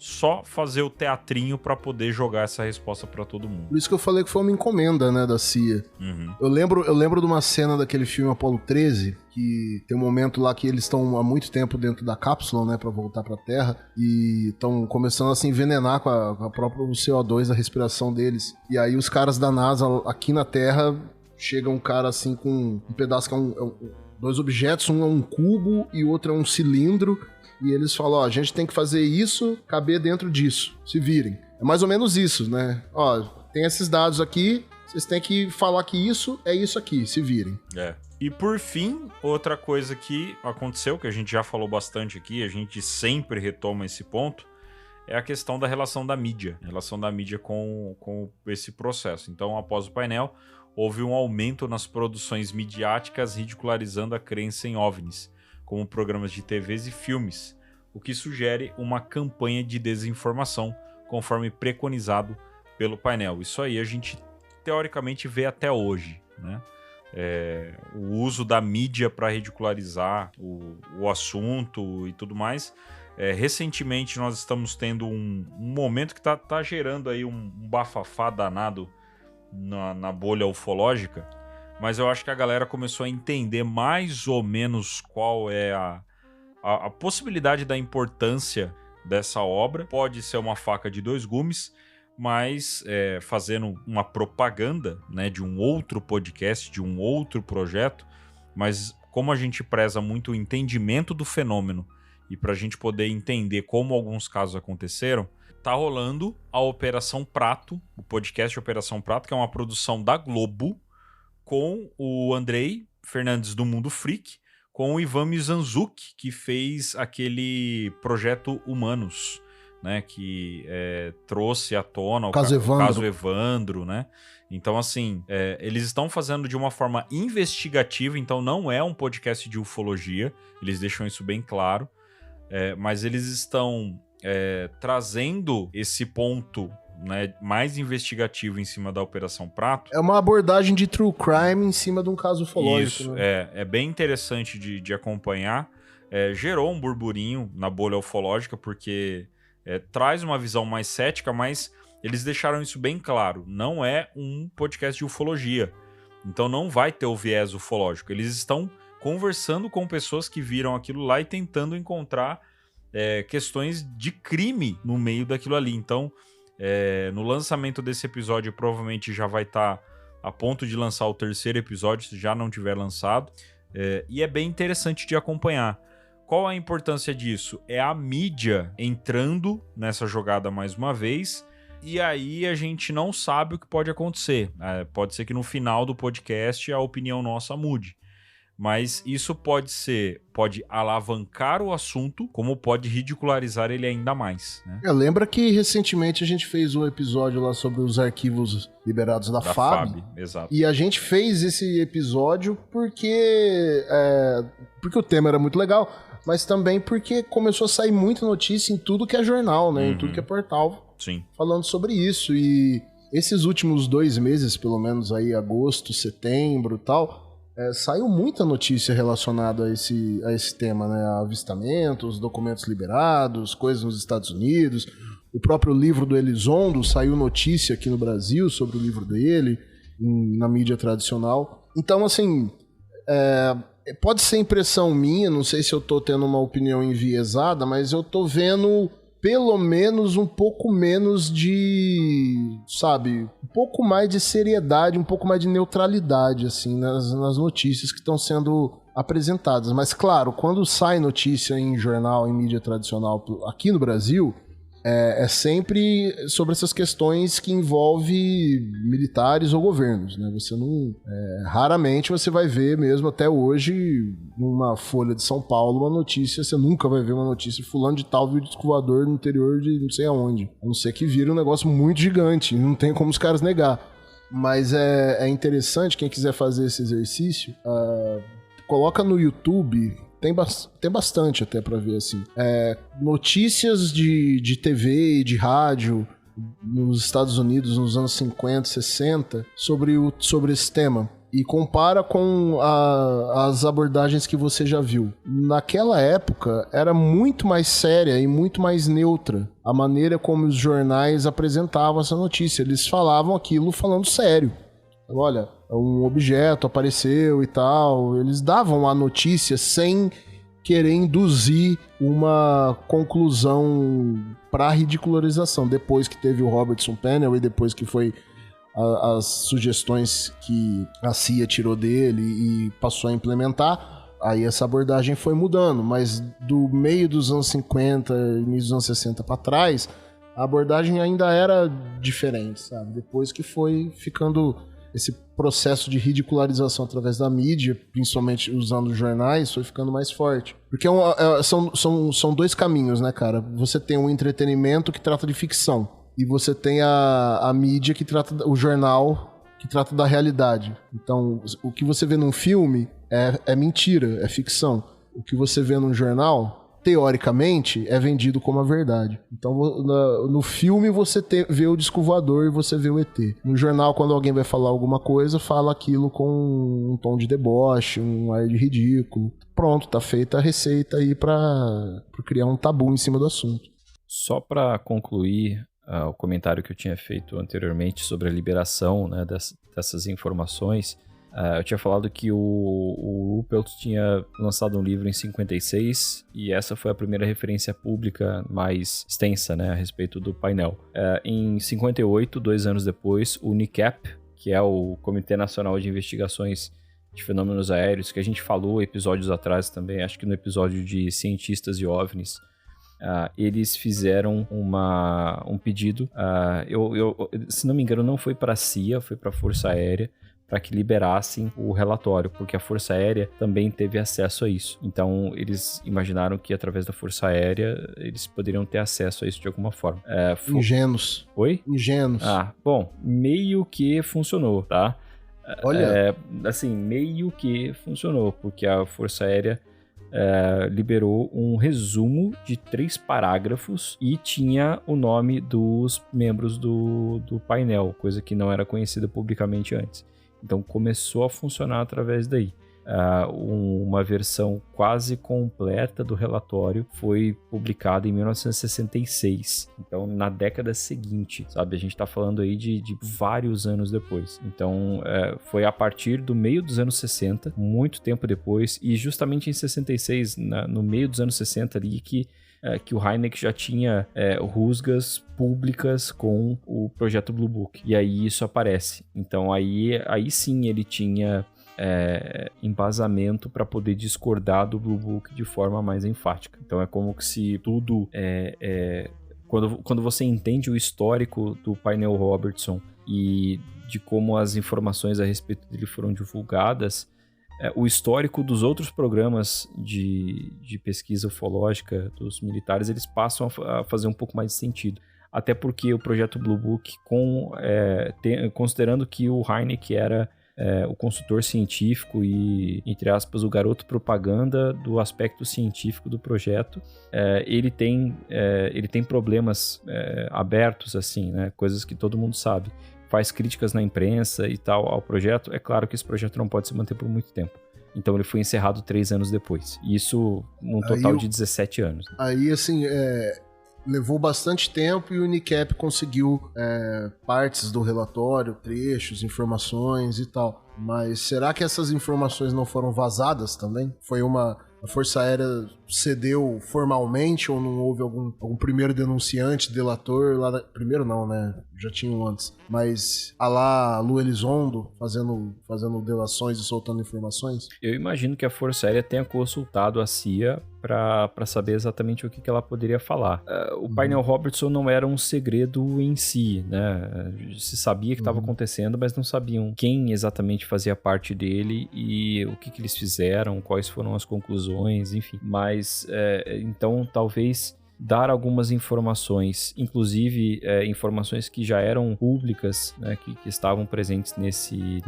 só fazer o teatrinho para poder jogar essa resposta para todo mundo. Por isso que eu falei que foi uma encomenda, né, da CIA. Uhum. Eu lembro de uma cena daquele filme Apollo 13, que tem um momento lá que eles estão há muito tempo dentro da cápsula, né, para voltar para a Terra, e estão começando a se envenenar com a própria CO2 da respiração deles. E aí os caras da NASA aqui na Terra, chega um cara assim com um pedaço que dois objetos, um é um cubo e o outro é um cilindro. E eles falam, a gente tem que fazer isso, caber dentro disso, se virem. É mais ou menos isso, né? Tem esses dados aqui, vocês têm que falar que isso é isso aqui, se virem. E por fim, outra coisa que aconteceu, que a gente já falou bastante aqui, a gente sempre retoma esse ponto, é a questão da relação da mídia. A relação da mídia com esse processo. Então, após o painel, houve um aumento nas produções midiáticas ridicularizando a crença em OVNIs, como programas de TVs e filmes, o que sugere uma campanha de desinformação, conforme preconizado pelo painel. Isso aí a gente, teoricamente, vê até hoje, né? O uso da mídia para ridicularizar o assunto e tudo mais. Recentemente, nós estamos tendo um momento que tá gerando aí um bafafá danado na bolha ufológica, mas eu acho que a galera começou a entender mais ou menos qual é a possibilidade da importância dessa obra. Pode ser uma faca de dois gumes, mas fazendo uma propaganda, né, de um outro podcast, de um outro projeto, mas como a gente preza muito o entendimento do fenômeno e para a gente poder entender como alguns casos aconteceram, tá rolando a Operação Prato, o podcast Operação Prato, que é uma produção da Globo, com o Andrei Fernandes do Mundo Freak, com o Ivan Mizanzuki, que fez aquele Projeto Humanos, né, que trouxe à tona o caso Evandro, né? Então, assim, eles estão fazendo de uma forma investigativa, então não é um podcast de ufologia, eles deixam isso bem claro, mas eles estão trazendo esse ponto, né, mais investigativo em cima da Operação Prato. É uma abordagem de true crime em cima de um caso ufológico. Isso, né? É bem interessante de acompanhar. Gerou um burburinho na bolha ufológica, porque traz uma visão mais cética, mas eles deixaram isso bem claro. Não é um podcast de ufologia, então não vai ter o viés ufológico. Eles estão conversando com pessoas que viram aquilo lá e tentando encontrar questões de crime no meio daquilo ali. Então, no lançamento desse episódio, provavelmente já vai estar a ponto de lançar o terceiro episódio, se já não tiver lançado, e é bem interessante de acompanhar. Qual a importância disso? É a mídia entrando nessa jogada mais uma vez, e aí a gente não sabe o que pode acontecer. Pode ser que no final do podcast a opinião nossa mude. Mas isso pode alavancar o assunto, como pode ridicularizar ele ainda mais, né? Lembra que recentemente a gente fez um episódio lá sobre os arquivos liberados da FAB. Exato. E a gente fez esse episódio porque o tema era muito legal, mas também porque começou a sair muita notícia em tudo que é jornal, né? Em tudo que é portal. Sim. Falando sobre isso. E esses últimos 2 meses, pelo menos aí, agosto, setembro e tal, saiu muita notícia relacionada a esse tema, né? Avistamentos, documentos liberados, coisas nos Estados Unidos. O próprio livro do Elizondo, saiu notícia aqui no Brasil sobre o livro dele, na mídia tradicional. Então, assim, pode ser impressão minha, não sei se eu tô tendo uma opinião enviesada, mas eu tô vendo pelo menos um pouco menos de, sabe, um pouco mais de seriedade, um pouco mais de neutralidade, assim, nas notícias que estão sendo apresentadas. Mas, claro, quando sai notícia em jornal, em mídia tradicional aqui no Brasil, é sempre sobre essas questões que envolvem militares ou governos, né? Você não... raramente você vai ver mesmo até hoje numa Folha de São Paulo uma notícia, você nunca vai ver uma notícia fulano de tal viu disco voador no interior de não sei aonde. A não ser que vira um negócio muito gigante, não tem como os caras negar. Mas é interessante, quem quiser fazer esse exercício, coloca no YouTube, tem bastante até pra ver, assim. Notícias de TV e de rádio nos Estados Unidos nos anos 50, 60, sobre esse tema. E compara com as abordagens que você já viu. Naquela época, era muito mais séria e muito mais neutra a maneira como os jornais apresentavam essa notícia. Eles falavam aquilo falando sério. Olha, um objeto apareceu e tal. Eles davam a notícia sem querer induzir uma conclusão para ridicularização. Depois que teve o Robertson Panel e depois que foi as sugestões que a CIA tirou dele e passou a implementar, aí essa abordagem foi mudando, mas do meio dos anos 50 e início dos anos 60 para trás, a abordagem ainda era diferente, sabe? Depois que foi ficando esse processo de ridicularização através da mídia, principalmente usando jornais, foi ficando mais forte. Porque são dois caminhos, né, cara? Você tem um entretenimento que trata de ficção, e você tem a mídia que trata, o jornal que trata da realidade. Então, o que você vê num filme é mentira, é ficção. O que você vê num jornal, teoricamente, é vendido como a verdade. Então, no filme você vê o disco voador e você vê o ET. No jornal, quando alguém vai falar alguma coisa, fala aquilo com um tom de deboche, um ar de ridículo. Pronto, tá feita a receita aí pra criar um tabu em cima do assunto. Só para concluir o comentário que eu tinha feito anteriormente sobre a liberação, né, dessas informações, eu tinha falado que o Ruppelt tinha lançado um livro em 56 e essa foi a primeira referência pública mais extensa, né, a respeito do painel. Em 58, 2 anos depois, o NICAP, que é o Comitê Nacional de Investigações de Fenômenos Aéreos, que a gente falou episódios atrás também, acho que no episódio de Cientistas e OVNIs, eles fizeram um pedido, se não me engano não foi para a CIA, foi para a Força Aérea, para que liberassem o relatório, porque a Força Aérea também teve acesso a isso. Então eles imaginaram que através da Força Aérea eles poderiam ter acesso a isso de alguma forma. Ingênuos. Oi? Ingênuos. Bom, meio que funcionou, tá? Olha. Assim, meio que funcionou, porque a Força Aérea liberou um resumo de 3 parágrafos e tinha o nome dos membros do painel, coisa que não era conhecida publicamente antes. Então começou a funcionar através daí. Uma versão quase completa do relatório foi publicada em 1966, então na década seguinte, sabe? A gente tá falando aí de vários anos depois. Então foi a partir do meio dos anos 60, muito tempo depois, e justamente em 66, no meio dos anos 60 ali, que o Hynek já tinha rusgas públicas com o projeto Blue Book, e aí isso aparece. Então aí sim ele tinha embasamento para poder discordar do Blue Book de forma mais enfática. Então é como que se tudo quando você entende o histórico do painel Robertson e de como as informações a respeito dele foram divulgadas, o histórico dos outros programas de pesquisa ufológica dos militares, eles passam a fazer um pouco mais de sentido. Até porque o projeto Blue Book, considerando que o Hynek era o consultor científico e, entre aspas, o garoto propaganda do aspecto científico do projeto, ele tem problemas abertos, assim, né? Coisas que todo mundo sabe. Faz críticas na imprensa e tal ao projeto. É claro que esse projeto não pode se manter por muito tempo. Então ele foi encerrado 3 anos depois. Isso num total de 17 anos. Aí, assim, levou bastante tempo e o NICAP conseguiu partes do relatório, trechos, informações e tal. Mas será que essas informações não foram vazadas também? A Força Aérea cedeu formalmente ou não houve algum primeiro denunciante, delator lá. Primeiro não, né? Já tinham antes. Mas a lá Lu Elizondo fazendo delações e soltando informações? Eu imagino que a Força Aérea tenha consultado a CIA para saber exatamente o que ela poderia falar. O painel Robertson não era um segredo em si, né? Se sabia que estava acontecendo, mas não sabiam quem exatamente fazia parte dele e o que eles fizeram, quais foram as conclusões, enfim. Mas, então, talvez dar algumas informações, inclusive informações que já eram públicas, né, que estavam presentes nesse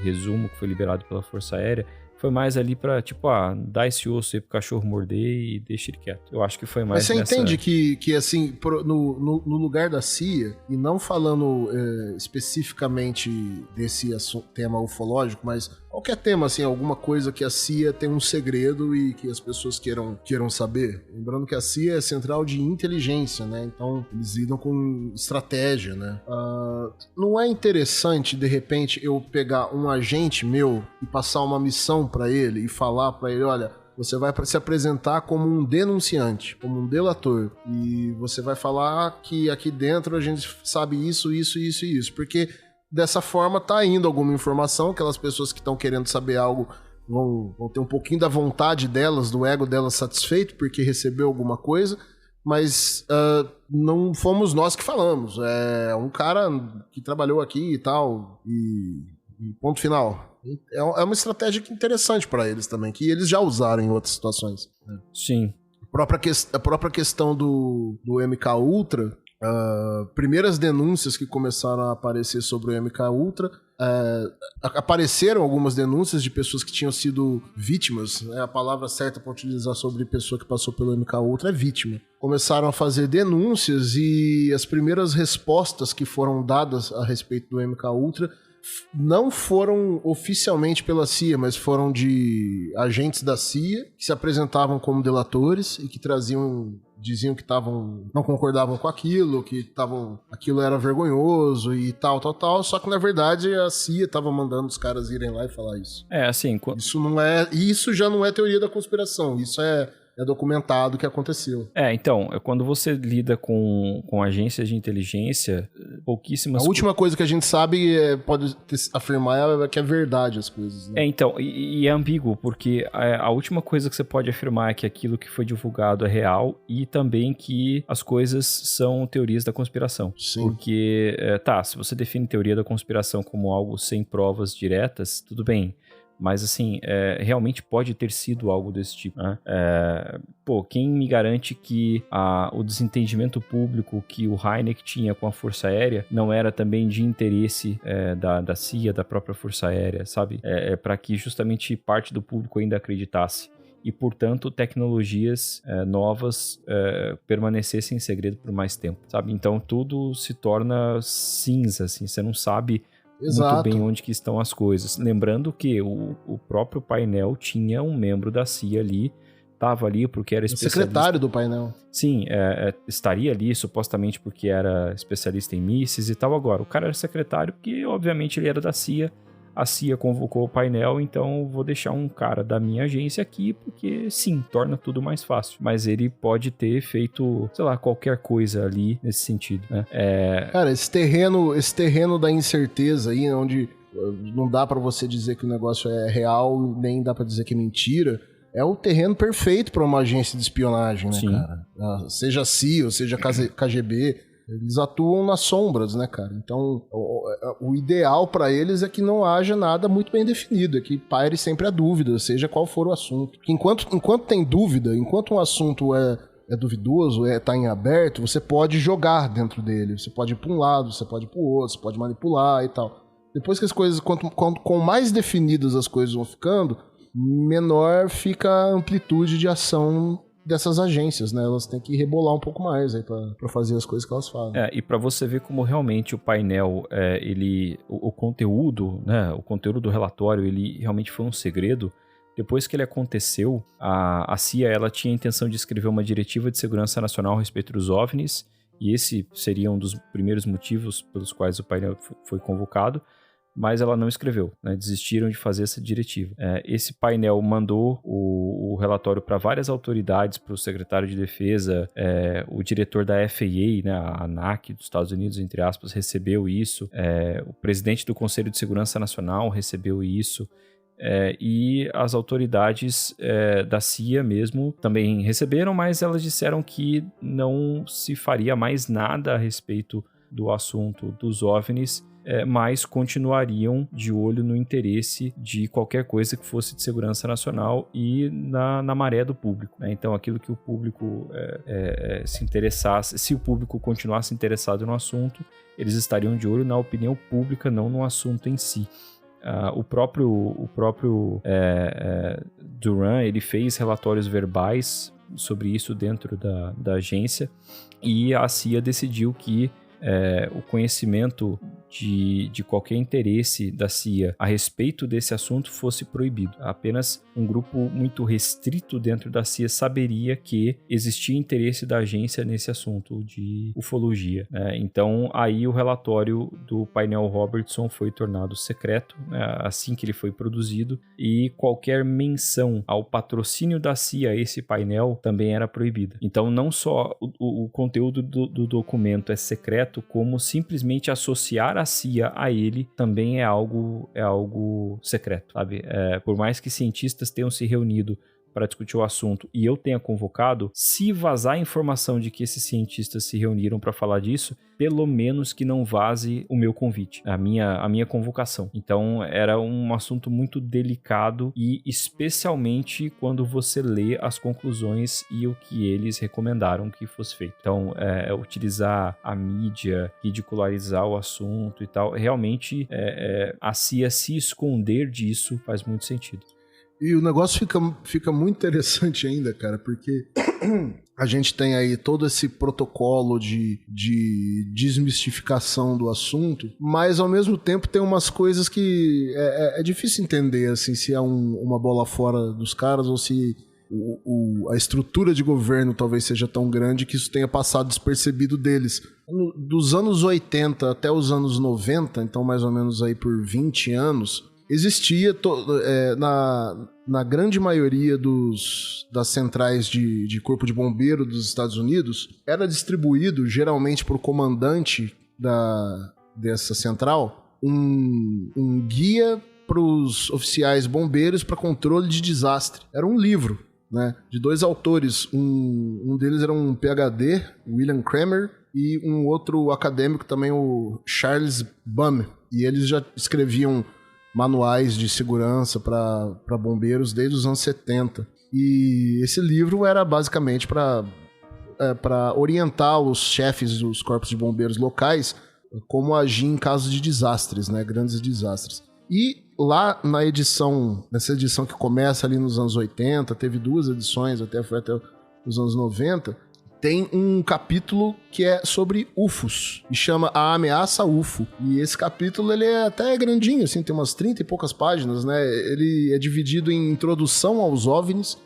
resumo que foi liberado pela Força Aérea, foi mais ali pra, tipo, dá esse osso aí pro cachorro morder e deixa ele quieto. Eu acho que foi mais Mas você entende que assim, no lugar da CIA, e não falando especificamente desse tema ufológico, mas qualquer tema, assim, alguma coisa que a CIA tem um segredo e que as pessoas queiram saber. Lembrando que a CIA é central de inteligência, né? Então, eles lidam com estratégia, né? Não é interessante, de repente, eu pegar um agente meu e passar uma missão pra ele e falar pra ele, olha, você vai se apresentar como um denunciante, como um delator, e você vai falar que aqui dentro a gente sabe isso, porque dessa forma tá indo alguma informação, aquelas pessoas que estão querendo saber algo vão ter um pouquinho da vontade delas, do ego delas satisfeito, porque recebeu alguma coisa, mas não fomos nós que falamos, é um cara que trabalhou aqui e tal, e ponto final. É uma estratégia interessante para eles também, que eles já usaram em outras situações. Né? Sim. A própria questão do MK Ultra, primeiras denúncias que começaram a aparecer sobre o MK Ultra, apareceram algumas denúncias de pessoas que tinham sido vítimas, né? A palavra certa para utilizar sobre pessoa que passou pelo MK Ultra é vítima. Começaram a fazer denúncias e as primeiras respostas que foram dadas a respeito do MK Ultra não foram oficialmente pela CIA, mas foram de agentes da CIA que se apresentavam como delatores e que diziam que não concordavam com aquilo, aquilo era vergonhoso e tal, só que na verdade a CIA estava mandando os caras irem lá e falar isso. Assim... Isso já não é teoria da conspiração, isso é documentado que aconteceu. Então, quando você lida com agências de inteligência, pouquíssimas... A última coisa que a gente sabe, pode afirmar, é que é verdade as coisas. Né? Então, e é ambíguo, porque a última coisa que você pode afirmar é que aquilo que foi divulgado é real e também que as coisas são teorias da conspiração. Sim. Porque, se você define teoria da conspiração como algo sem provas diretas, tudo bem. Mas, assim, realmente pode ter sido algo desse tipo, né? Quem me garante que o desentendimento público que o Hynek tinha com a Força Aérea não era também de interesse da CIA, da própria Força Aérea, sabe? Para que justamente parte do público ainda acreditasse. E, portanto, tecnologias novas permanecessem em segredo por mais tempo, sabe? Então, tudo se torna cinza, assim, você não sabe... Exato. Muito bem onde que estão as coisas. Lembrando que o próprio painel tinha um membro da CIA ali, estava ali porque era especialista... O secretário do painel. Sim, estaria ali supostamente porque era especialista em mísseis e tal. Agora, o cara era secretário porque, obviamente, ele era da CIA. A CIA convocou o painel, então vou deixar um cara da minha agência aqui, porque sim, torna tudo mais fácil. Mas ele pode ter feito, sei lá, qualquer coisa ali nesse sentido, né? Cara, esse terreno da incerteza aí, onde não dá pra você dizer que o negócio é real, nem dá pra dizer que é mentira, é o terreno perfeito pra uma agência de espionagem, né, sim. Cara? Seja CIA, ou seja KGB... Eles atuam nas sombras, né, cara? Então, o ideal pra eles é que não haja nada muito bem definido, é que paire sempre a dúvida, seja qual for o assunto. Enquanto tem dúvida, enquanto um assunto é duvidoso, tá em aberto, você pode jogar dentro dele, você pode ir pra um lado, você pode ir pro outro, você pode manipular e tal. Depois que as coisas, quanto mais definidas as coisas vão ficando, menor fica a amplitude de ação dessas agências, né? Elas têm que rebolar um pouco mais aí pra fazer as coisas que elas fazem. E pra você ver como realmente o painel, o conteúdo, né? O conteúdo do relatório, ele realmente foi um segredo. Depois que ele aconteceu, a CIA, ela tinha a intenção de escrever uma diretiva de segurança nacional a respeito dos OVNIs, e esse seria um dos primeiros motivos pelos quais o painel foi convocado. mas ela não escreveu, né? Desistiram de fazer essa diretiva. Esse painel mandou o relatório para várias autoridades, para o secretário de defesa, o diretor da FAA, né, a ANAC dos Estados Unidos, entre aspas, recebeu isso, o presidente do Conselho de Segurança Nacional recebeu isso, e as autoridades da CIA mesmo também receberam, mas elas disseram que não se faria mais nada a respeito do assunto dos OVNIs, mas continuariam de olho no interesse de qualquer coisa que fosse de segurança nacional e na maré do público, né? Então, aquilo que o público se interessasse, se o público continuasse interessado no assunto, eles estariam de olho na opinião pública, não no assunto em si. O próprio Duran, ele fez relatórios verbais sobre isso dentro da agência, e a CIA decidiu que o conhecimento de qualquer interesse da CIA a respeito desse assunto fosse proibido. Apenas um grupo muito restrito dentro da CIA saberia que existia interesse da agência nesse assunto de ufologia, né? Então, aí o relatório do painel Robertson foi tornado secreto, né, assim que ele foi produzido, e qualquer menção ao patrocínio da CIA a esse painel também era proibida. Então, não só o conteúdo do documento é secreto, como simplesmente associar a CIA a ele também é algo secreto, sabe? Por mais que cientistas tenham se reunido para discutir o assunto e eu tenha convocado, se vazar a informação de que esses cientistas se reuniram para falar disso, pelo menos que não vaze o meu convite, a minha convocação. Então era um assunto muito delicado, e especialmente quando você lê as conclusões e o que eles recomendaram que fosse feito. Então utilizar a mídia, ridicularizar o assunto e tal, realmente a CIA se esconder disso faz muito sentido. E o negócio fica muito interessante ainda, cara, porque a gente tem aí todo esse protocolo de desmistificação do assunto, mas ao mesmo tempo tem umas coisas que é difícil entender, assim, se é uma bola fora dos caras ou se a estrutura de governo talvez seja tão grande que isso tenha passado despercebido deles. Dos anos 80 até os anos 90, então mais ou menos aí por 20 anos, existia na grande maioria das centrais de corpo de bombeiro dos Estados Unidos, era distribuído geralmente por comandante dessa central um guia para os oficiais bombeiros para controle de desastre. Era um livro, né, de 2 autores. Um deles era um PhD, William Kramer, e um outro acadêmico também, o Charles Bum. E eles já escreviam manuais de segurança para bombeiros desde os anos 70. E esse livro era basicamente para orientar os chefes dos corpos de bombeiros locais como agir em casos de desastres, né, grandes desastres. E lá nessa edição que começa ali nos anos 80, teve 2 edições, foi até os anos 90, tem um capítulo que é sobre UFOs, e chama A Ameaça UFO. E esse capítulo, ele é até grandinho, assim, tem umas 30 e poucas páginas, né? Ele é dividido em introdução aos OVNIs,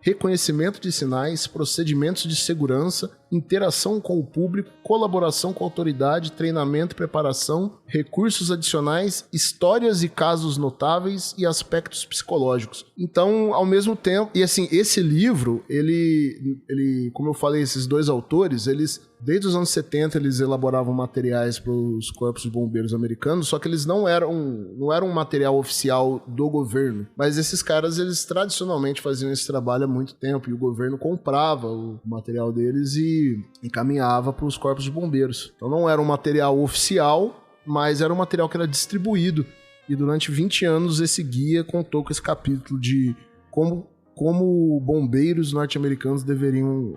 reconhecimento de sinais, procedimentos de segurança, interação com o público, colaboração com a autoridade, treinamento e preparação, recursos adicionais, histórias e casos notáveis e aspectos psicológicos. Então, ao mesmo tempo... E assim, esse livro, ele como eu falei, esses 2 autores, eles... Desde os anos 70 eles elaboravam materiais para os corpos de bombeiros americanos, só que eles não eram um material oficial do governo. Mas esses caras, eles tradicionalmente faziam esse trabalho há muito tempo, e o governo comprava o material deles e encaminhava para os corpos de bombeiros. Então não era um material oficial, mas era um material que era distribuído. E durante 20 anos esse guia contou com esse capítulo de como bombeiros norte-americanos deveriam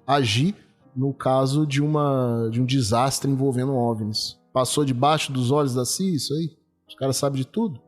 agir no caso de um desastre envolvendo OVNIs. Passou debaixo dos olhos da CIA, isso aí? Os caras sabem de tudo.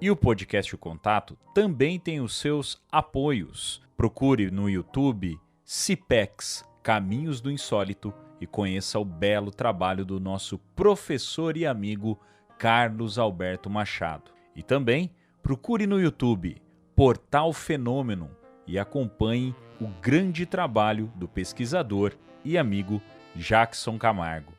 E o podcast O Contato também tem os seus apoios. Procure no YouTube CIPEX, Caminhos do Insólito, e conheça o belo trabalho do nosso professor e amigo Carlos Alberto Machado. E também procure no YouTube Portal Fenômeno e acompanhe o grande trabalho do pesquisador e amigo Jackson Camargo.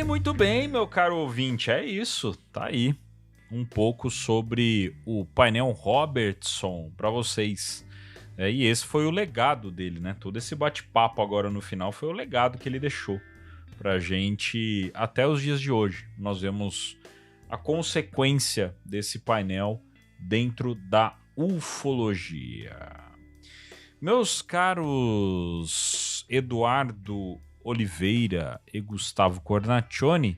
Muito bem, meu caro ouvinte, é isso, tá aí. Um pouco sobre o painel Robertson para vocês. E esse foi o legado dele, né? Todo esse bate-papo agora no final foi o legado que ele deixou pra gente até os dias de hoje. Nós vemos a consequência desse painel dentro da ufologia. Meus caros Eduardo Oliveira e Gustavo Cornacchioni,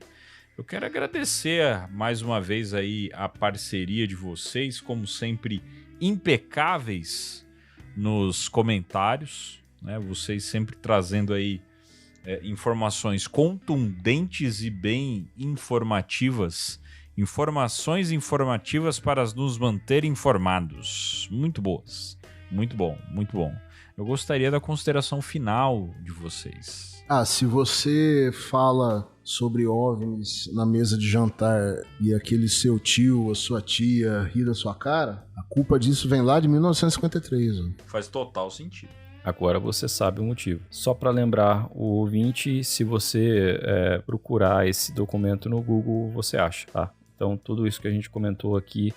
eu quero agradecer mais uma vez aí a parceria de vocês, como sempre, impecáveis nos comentários, né? Vocês sempre trazendo aí informações contundentes e bem informativas, informações informativas para nos manter informados. Muito boas, muito bom, muito bom. Eu gostaria da consideração final de vocês. Se você fala sobre OVNIs na mesa de jantar e aquele seu tio ou sua tia ri da sua cara, a culpa disso vem lá de 1953. Ó. Faz total sentido. Agora você sabe o motivo. Só para lembrar o ouvinte, se você procurar esse documento no Google, você acha, tá? Então tudo isso que a gente comentou aqui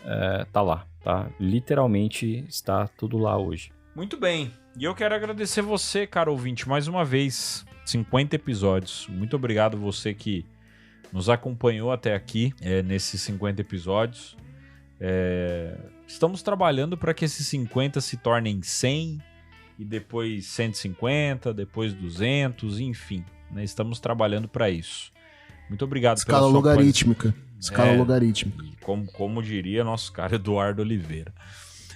tá lá, tá? Literalmente está tudo lá hoje. Muito bem. E eu quero agradecer você, caro ouvinte, mais uma vez. 50 episódios. Muito obrigado você que nos acompanhou até aqui nesses 50 episódios. Estamos trabalhando para que esses 50 se tornem 100 e depois 150, depois 200, enfim. Né? Estamos trabalhando para isso. Muito obrigado pela sua logarítmica. Escala logarítmica. Como diria nosso cara Eduardo Oliveira.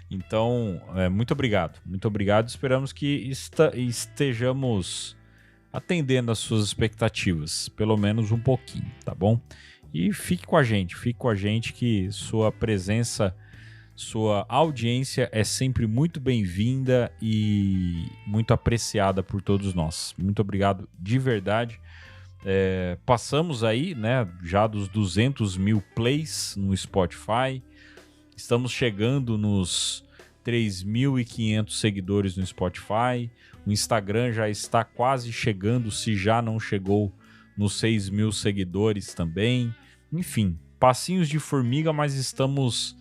Então, muito obrigado. Muito obrigado. Esperamos que estejamos atendendo às suas expectativas, pelo menos um pouquinho, tá bom? E fique com a gente que sua presença, sua audiência é sempre muito bem-vinda e muito apreciada por todos nós. Muito obrigado de verdade. Passamos aí, né, já dos 200 mil plays no Spotify, estamos chegando nos 3.500 seguidores no Spotify. O Instagram já está quase chegando, se já não chegou, nos 6.000 seguidores também. Enfim, passinhos de formiga, mas estamos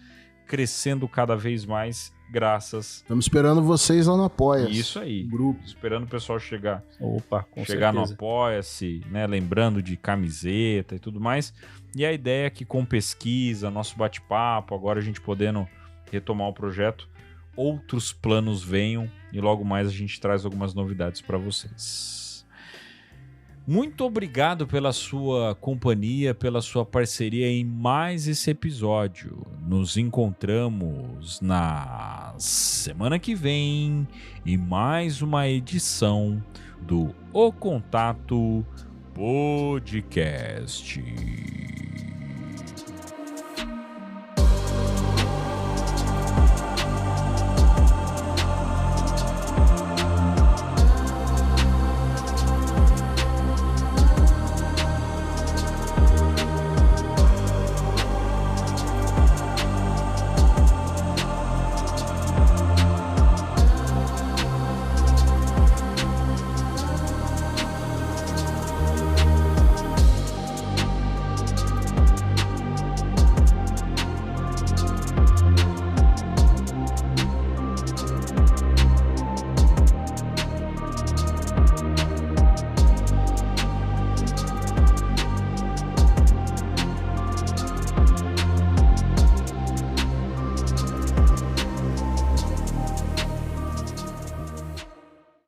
crescendo cada vez mais, graças... Estamos esperando vocês lá no Apoia-se. Isso aí. Grupo. Esperando o pessoal chegar. Opa, com chegar certeza. No Apoia-se, né? Lembrando de camiseta e tudo mais. E a ideia é que com pesquisa, nosso bate-papo, agora a gente podendo retomar o projeto, outros planos venham e logo mais a gente traz algumas novidades para vocês. Muito obrigado pela sua companhia, pela sua parceria em mais esse episódio. Nos encontramos na semana que vem em mais uma edição do O Contato Podcast.